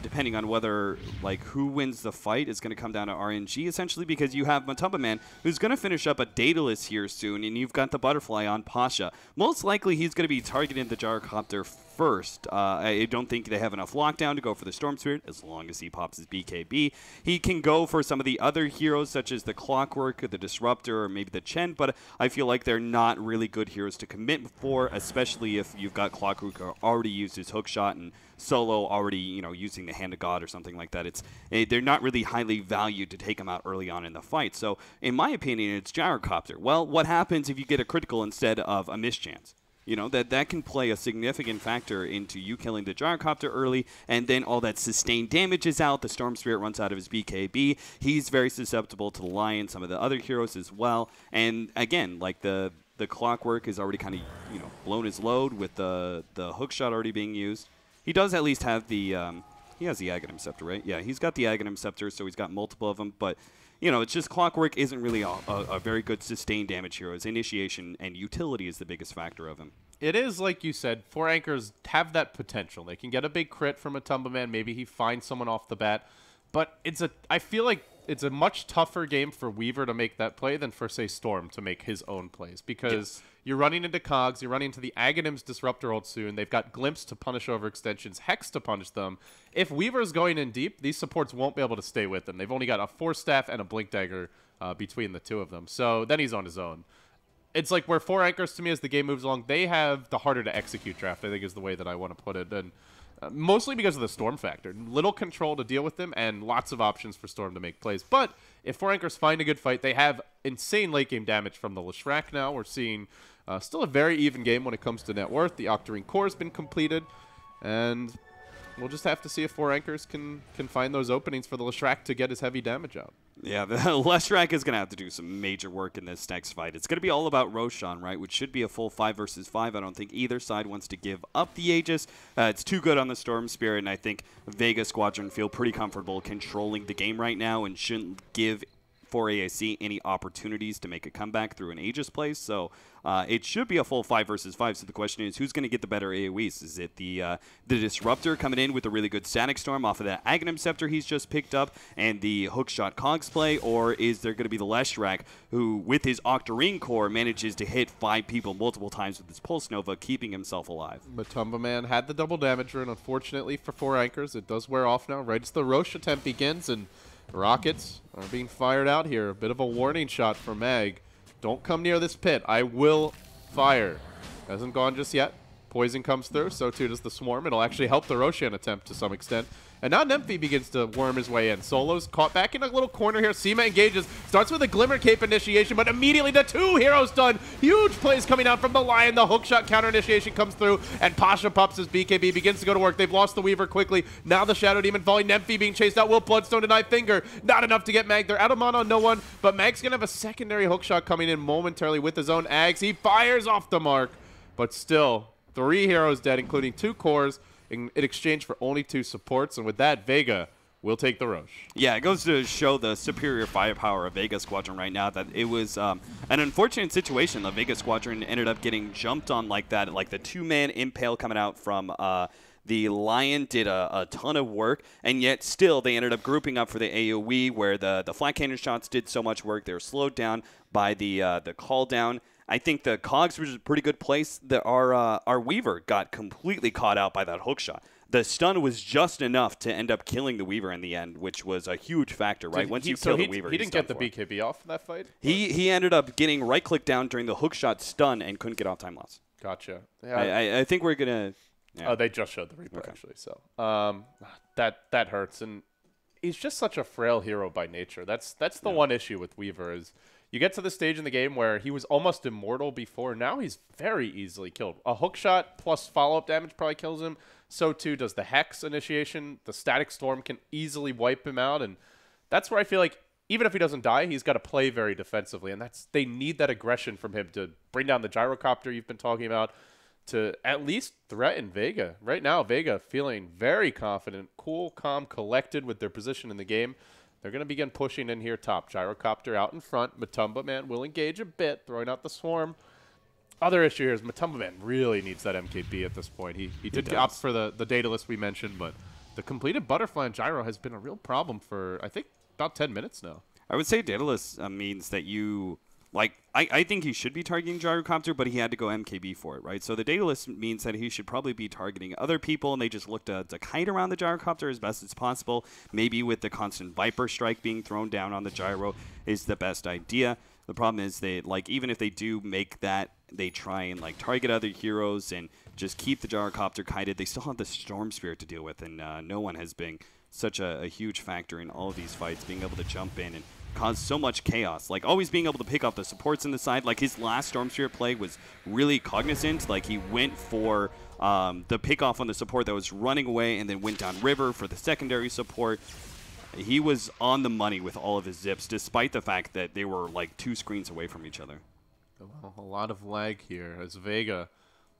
depending on whether, like, who wins the fight is going to come down to RNG, essentially, because you have Man who's going to finish up a Daedalus here soon, and you've got the Butterfly on Pasha. Most likely, he's going to be targeting the Gyrocopter first. I don't think they have enough lockdown to go for the Storm Spirit as long as he pops his BKB. He can go for some of the other heroes such as the Clockwork or the Disruptor or maybe the Chen, but I feel like they're not really good heroes to commit for, especially if you've got Clockwork who already used his hook shot and Solo already, using the Hand of God or something like that. They're not really highly valued to take him out early on in the fight. So, in my opinion, it's Gyrocopter. Well, what happens if you get a critical instead of a mischance? That can play a significant factor into you killing the Gyrocopter early, and then all that sustained damage is out. The Storm Spirit runs out of his BKB. He's very susceptible to the Lion, some of the other heroes as well. And again, like the Clockwork is already kind of blown his load with the hookshot already being used. He does at least have the he has the Aghanim Scepter, right? Yeah, he's got the Aghanim Scepter, so he's got multiple of them, but it's just Clockwork isn't really a very good sustained damage hero. His initiation and utility is the biggest factor of him. It is, like you said, 4 anchors have that potential. They can get a big crit from a Tumba Man. Maybe he finds someone off the bat. But I feel like it's a much tougher game for Weaver to make that play than for, say, Storm to make his own plays. Because you're running into Cogs, you're running into the Aghanim's Disruptor ult soon. They've got Glimpse to punish overextensions, Hex to punish them. If Weaver's going in deep, these supports won't be able to stay with them. They've only got a Force Staff and a Blink Dagger between the two of them. So then he's on his own. It's like where 4 anchors, to me, as the game moves along, they have the harder to execute draft, I think is the way that I want to put it. And mostly because of the Storm factor. Little control to deal with them and lots of options for Storm to make plays. But if 4 anchors find a good fight, they have insane late game damage from the Leshrac now. We're seeing still a very even game when it comes to net worth. The Octarine Core has been completed. And we'll just have to see if 4 anchors can find those openings for the Leshrac to get his heavy damage out. Yeah, the Leshrac is going to have to do some major work in this next fight. It's going to be all about Roshan, right, which should be a full 5 versus 5. I don't think either side wants to give up the Aegis. It's too good on the Storm Spirit, and I think Vega Squadron feel pretty comfortable controlling the game right now and shouldn't give 4AAC any opportunities to make a comeback through an Aegis play. So it should be a full 5 versus 5. So the question is, who's going to get the better AoEs? Is it the Disruptor coming in with a really good Static Storm off of that Aghanim Scepter he's just picked up and the Hookshot Cogs play? Or is there going to be the Leshrac who, with his Octarine Core, manages to hit 5 people multiple times with his Pulse Nova, keeping himself alive? Matumba Man had the double damage rune. Unfortunately for 4 anchors, it does wear off now right as the Roche attempt begins, and rockets are being fired out here. A bit of a warning shot for Mag. Don't come near this pit. I will fire. Hasn't gone just yet. Poison comes through, so too does the Swarm. It'll actually help the Roshan attempt to some extent. And now Nemphy begins to worm his way in. Solo's caught back in a little corner here. Seema engages. Starts with a Glimmer Cape initiation, but immediately the 2 heroes done. Huge plays coming out from the Lion. The hookshot counter initiation comes through, and Pasha pops his BKB. Begins to go to work. They've lost the Weaver quickly. Now the Shadow Demon falling. Nemphy being chased out. Will Bloodstone deny Finger. Not enough to get Mag. They're out of mana on no one, but Mag's going to have a secondary hookshot coming in momentarily with his own Ags. He fires off the mark, but still 3 heroes dead, including 2 cores, in exchange for only 2 supports. And with that, Vega will take the Roche. Yeah, it goes to show the superior firepower of Vega Squadron right now, that it was an unfortunate situation. The Vega Squadron ended up getting jumped on like that, like the 2-man impale coming out from the Lion did a ton of work, and yet still they ended up grouping up for the AoE, where the flat cannon shots did so much work. They were slowed down by the call down. I think the Cogs was a pretty good place. Our Weaver got completely caught out by that hookshot. The stun was just enough to end up killing the Weaver in the end, which was a huge factor, right? Once you kill the Weaver, he didn't get the BKB off in that fight? He ended up getting right-click down during the hookshot stun and couldn't get off time loss. Gotcha. Yeah. I think we're going to... Yeah. Oh, they just showed the replay, actually. So that hurts. And he's just such a frail hero by nature. That's the one issue with Weaver is you get to the stage in the game where he was almost immortal before. Now he's very easily killed. A hookshot plus follow-up damage probably kills him. So too does the Hex initiation. The Static Storm can easily wipe him out. And that's where I feel like even if he doesn't die, he's got to play very defensively. And they need that aggression from him to bring down the Gyrocopter you've been talking about, to at least threaten Vega. Right now, Vega feeling very confident, cool, calm, collected with their position in the game. They're going to begin pushing in here top. Gyrocopter out in front. Matumba Man will engage a bit, throwing out the Swarm. Other issue here is Matumba Man really needs that MKB at this point. He did opt for the Daedalus we mentioned, but the completed Butterfly and Gyro has been a real problem for, I think, about 10 minutes now. I would say Daedalus means that you... like, I think he should be targeting Gyrocopter, but he had to go MKB for it, right? So the data list means that he should probably be targeting other people, and they just look to kite around the Gyrocopter as best as possible. Maybe with the constant Viper Strike being thrown down on the Gyro is the best idea. The problem is they, like, even if they do make that, they try and, like, target other heroes and just keep the Gyrocopter kited. They still have the Storm Spirit to deal with, and no one has been such a huge factor in all of these fights, being able to jump in and cause so much chaos. Like, always being able to pick up the supports in the side. Like, his last Storm Spirit play was really cognizant. Like, he went for the pickoff on the support that was running away and then went down river for the secondary support. He was on the money with all of his zips, despite the fact that they were, like, 2 screens away from each other. Well, a lot of lag here as Vega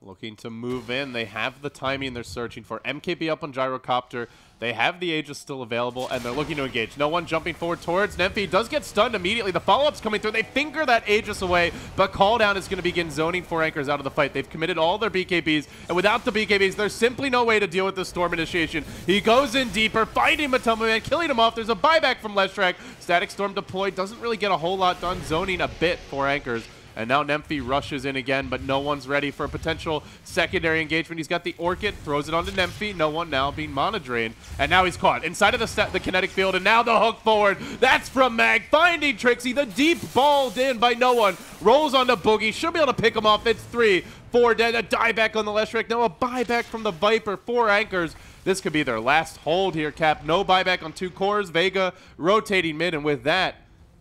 looking to move in. They have the timing they're searching for. MKB up on Gyrocopter. They have the Aegis still available, and they're looking to engage. No one jumping forward towards Nemphy. Does get stunned immediately. The follow-up's coming through. They finger that Aegis away, but call down is going to begin zoning 4 anchors out of the fight. They've committed all their BKBs, and without the BKBs, there's simply no way to deal with the Storm initiation. He goes in deeper, finding Matoma Man, killing him off. There's a buyback from Leshrac. Static Storm deployed. Doesn't really get a whole lot done, zoning a bit 4 anchors. And now Nemphy rushes in again, but no one's ready for a potential secondary engagement. He's got the Orchid, throws it onto Nemphy. No one now being Mana Drained. And now he's caught inside of the kinetic field, and now the hook forward. That's from Mag, finding Trixie. The deep balled in by no one. Rolls onto Boogie, should be able to pick him off. It's 3, 4 dead, a dieback on the Leshrac. Now a buyback from the Viper, 4 anchors. This could be their last hold here, Cap. No buyback on 2 cores. Vega rotating mid, and with that,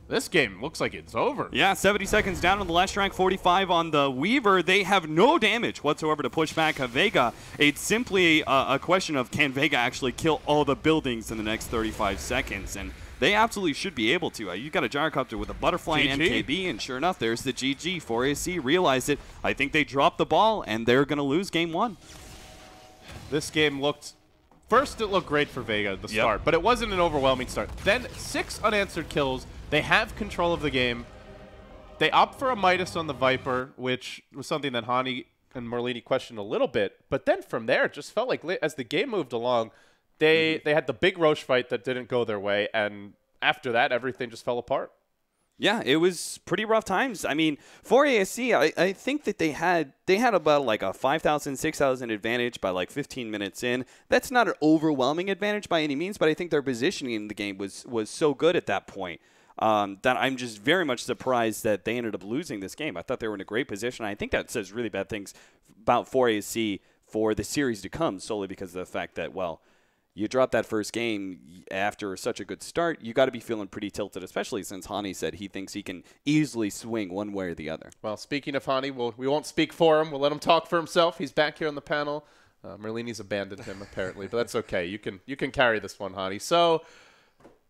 this game looks like it's over. Yeah, 70 seconds down on the Leshrac, 45 on the Weaver. They have no damage whatsoever to push back Vega. It's simply a question of, can Vega actually kill all the buildings in the next 35 seconds? And they absolutely should be able to. You got a Gyrocopter with a Butterfly and MKB, and sure enough, there's the GG. 4AC realized it. I think they dropped the ball, and they're going to lose game 1. This game looked... First, it looked great for Vega at the start, but it wasn't an overwhelming start. Then 6 unanswered kills. They have control of the game. They opt for a Midas on the Viper, which was something that Hani and Merlini questioned a little bit. But then from there, it just felt like as the game moved along, they had the big Roche fight that didn't go their way. And after that, everything just fell apart. Yeah, it was pretty rough times. I mean, for ASC, I think that they had about like a 5,000, 6,000 advantage by like 15 minutes in. That's not an overwhelming advantage by any means, but I think their positioning in the game was so good at that point that I'm just very much surprised that they ended up losing this game. I thought they were in a great position. I think that says really bad things about 4ASC for the series to come, solely because of the fact that, well, you drop that first game after such a good start, you got to be feeling pretty tilted, especially since Hani said he thinks he can easily swing one way or the other. Well, speaking of Hani, we won't speak for him. We'll let him talk for himself. He's back here on the panel. Merlini's abandoned him, apparently, but that's okay. You can carry this one, Hani. So,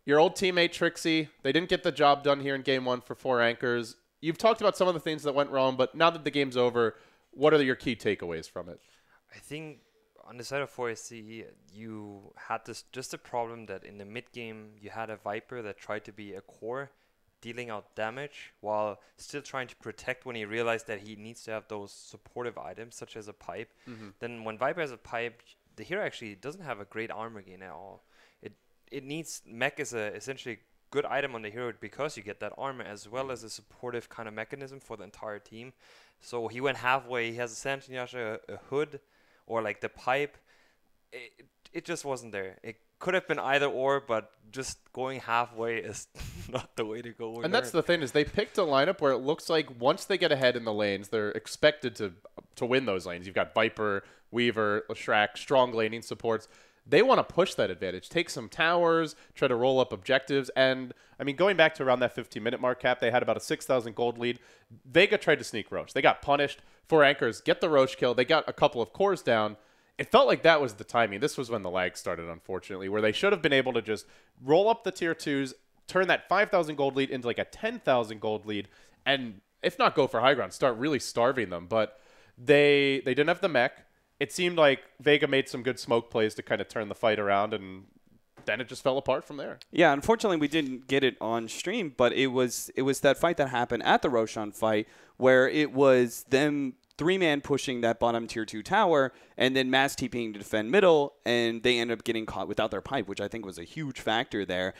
your old teammate, Trixie, they didn't get the job done here in Game 1 for 4 anchors. You've talked about some of the things that went wrong, but now that the game's over, what are your key takeaways from it? I think on the side of 4SC, you had just a problem that in the mid game you had a Viper that tried to be a core, dealing out damage while still trying to protect when he realized that he needs to have those supportive items such as a pipe. Then when Viper has a pipe, the hero actually doesn't have a great armor gain at all. It needs mech as a essentially good item on the hero because you get that armor as well as a supportive kind of mechanism for the entire team. So he went halfway. He has a Sentinel, a hood, or like the pipe. It just wasn't there. It could have been either or, but just going halfway is not the way to go. And that's the thing, is they picked a lineup where it looks like once they get ahead in the lanes, they're expected to win those lanes. You've got Viper, Weaver, Leshrac, strong laning supports. They want to push that advantage, take some towers, try to roll up objectives. And, I mean, going back to around that 15-minute mark, Cap, they had about a 6,000 gold lead. Vega tried to sneak Roche. They got punished. 4 anchors, get the Roche kill. They got a couple of cores down. It felt like that was the timing. This was when the lag started, unfortunately, where they should have been able to just roll up the tier 2s, turn that 5,000 gold lead into like a 10,000 gold lead, and if not go for high ground, start really starving them. But they didn't have the mech. It seemed like Vega made some good smoke plays to kind of turn the fight around, and then it just fell apart from there. Yeah, unfortunately, we didn't get it on stream, but it was that fight that happened at the Roshan fight where it was them 3-man pushing that bottom tier 2 tower, and then mass TPing to defend middle, and they ended up getting caught without their pipe, which I think was a huge factor there.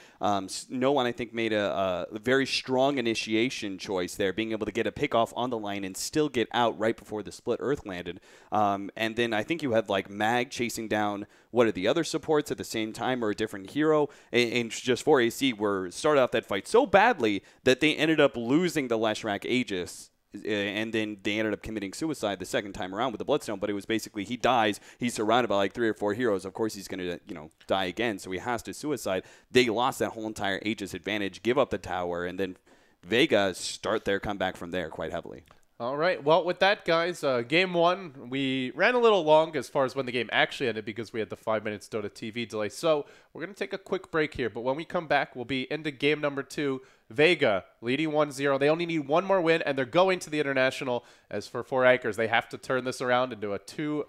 No one, I think, made a very strong initiation choice there, being able to get a pickoff on the line and still get out right before the split earth landed. And then I think you had like Mag chasing down what are the other supports at the same time, or a different hero, and just 4AC were started off that fight so badly that they ended up losing the Leshrac Aegis. And then they ended up committing suicide the second time around with the Bloodstone. But it was basically he dies, he's surrounded by like 3 or 4 heroes. Of course, he's going to die again, so he has to suicide. They lost that whole entire Aegis advantage, give up the tower, and then Vega start their comeback from there quite heavily. All right. Well, with that, guys, game 1, we ran a little long as far as when the game actually ended because we had the 5 minutes Dota TV delay. So we're going to take a quick break here. But when we come back, we'll be into game number 2. Vega leading 1-0. They only need one more win, and they're going to the International. As for 4 Anchors, they have to turn this around into a 2-1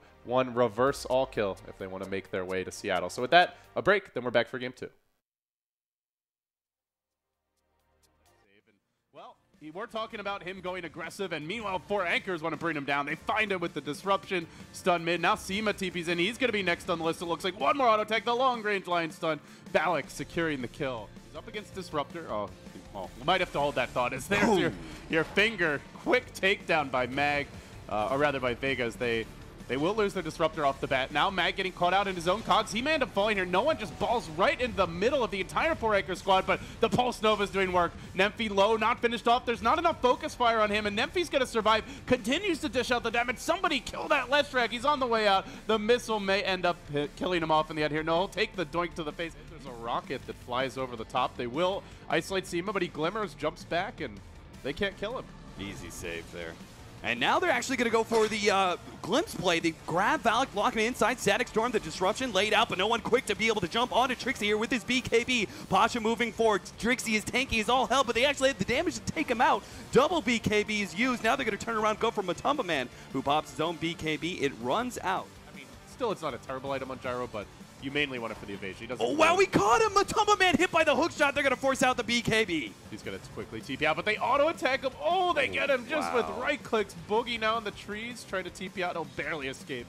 reverse all kill if they want to make their way to Seattle. So with that, a break. Then we're back for game 2. We're talking about him going aggressive, and meanwhile, 4 Anchors want to bring him down. They find him with the disruption, stun mid. Now Seema TP's in. He's going to be next on the list. It looks like one more auto tech, the long-range line stun. Balak securing the kill. He's up against Disruptor. Oh, well, we might have to hold that thought. As there's your finger. Quick takedown by Mag, or rather by Vega, as they will lose their Disruptor off the bat. Now Mag getting caught out in his own cogs. He may end up falling here. No one just balls right in the middle of the entire 4 Anchor squad, but the Pulse Nova's doing work. Nemphy low, not finished off. There's not enough focus fire on him, and Nemphy's going to survive. Continues to dish out the damage. Somebody kill that Leshrac. He's on the way out. The missile may end up killing him off in the end here. No, he'll take the doink to the face. There's a rocket that flies over the top. They will isolate Seema, but he glimmers, jumps back, and they can't kill him. Easy save there. And now they're actually going to go for the glimpse play. They grab Valak, blocking him inside. Static Storm, the disruption laid out, but no one quick to be able to jump onto Trixie here with his BKB. Pasha moving forward. Trixie is tanky as all hell, but they actually have the damage to take him out. Double BKB is used. Now they're going to turn around, go for Matumba Man, who pops his own BKB. It runs out. I mean, still it's not a terrible item on Gyro, but you mainly want it for the evasion. He doesn't. Oh, wow, we caught him! Matumba Man hit by the hook shot. They're going to force out the BKB. He's going to quickly TP out, but they auto-attack him. Oh, they get him just with right clicks. Boogie now in the trees, trying to TP out. He'll barely escape.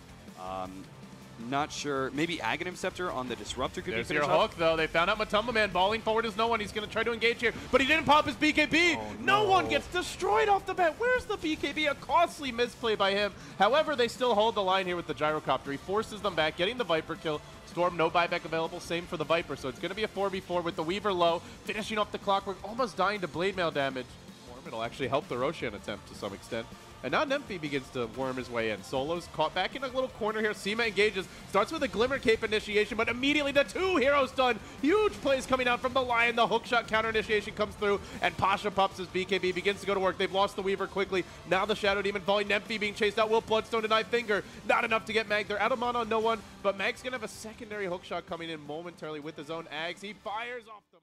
Not sure. Maybe Aghanim Scepter on the Disruptor could There's be your hook, though. They found out Matumba Man balling forward as no one. He's going to try to engage here, but he didn't pop his BKB. Oh, no one gets destroyed off the bat. Where's the BKB? A costly misplay by him. However, they still hold the line here with the Gyrocopter. He forces them back, getting the Viper kill. Storm, no buyback available. Same for the Viper, so it's going to be a 4v4 with the Weaver low, finishing off the Clockwork, almost dying to blade mail damage. It'll actually help the Roshan attempt to some extent. And now Nemphy begins to worm his way in. Solo's caught back in a little corner here. Seema engages, starts with a Glimmer Cape initiation, but immediately the 2 heroes done. Huge plays coming out from the Lion. The hookshot counter initiation comes through, and Pasha pops his BKB, begins to go to work. They've lost the Weaver quickly. Now the Shadow Demon falling. Nemphy being chased out. Will Bloodstone deny Finger. Not enough to get Mag. They're out of mana on no one, but Mag's going to have a secondary hookshot coming in momentarily with his own Ags. He fires off the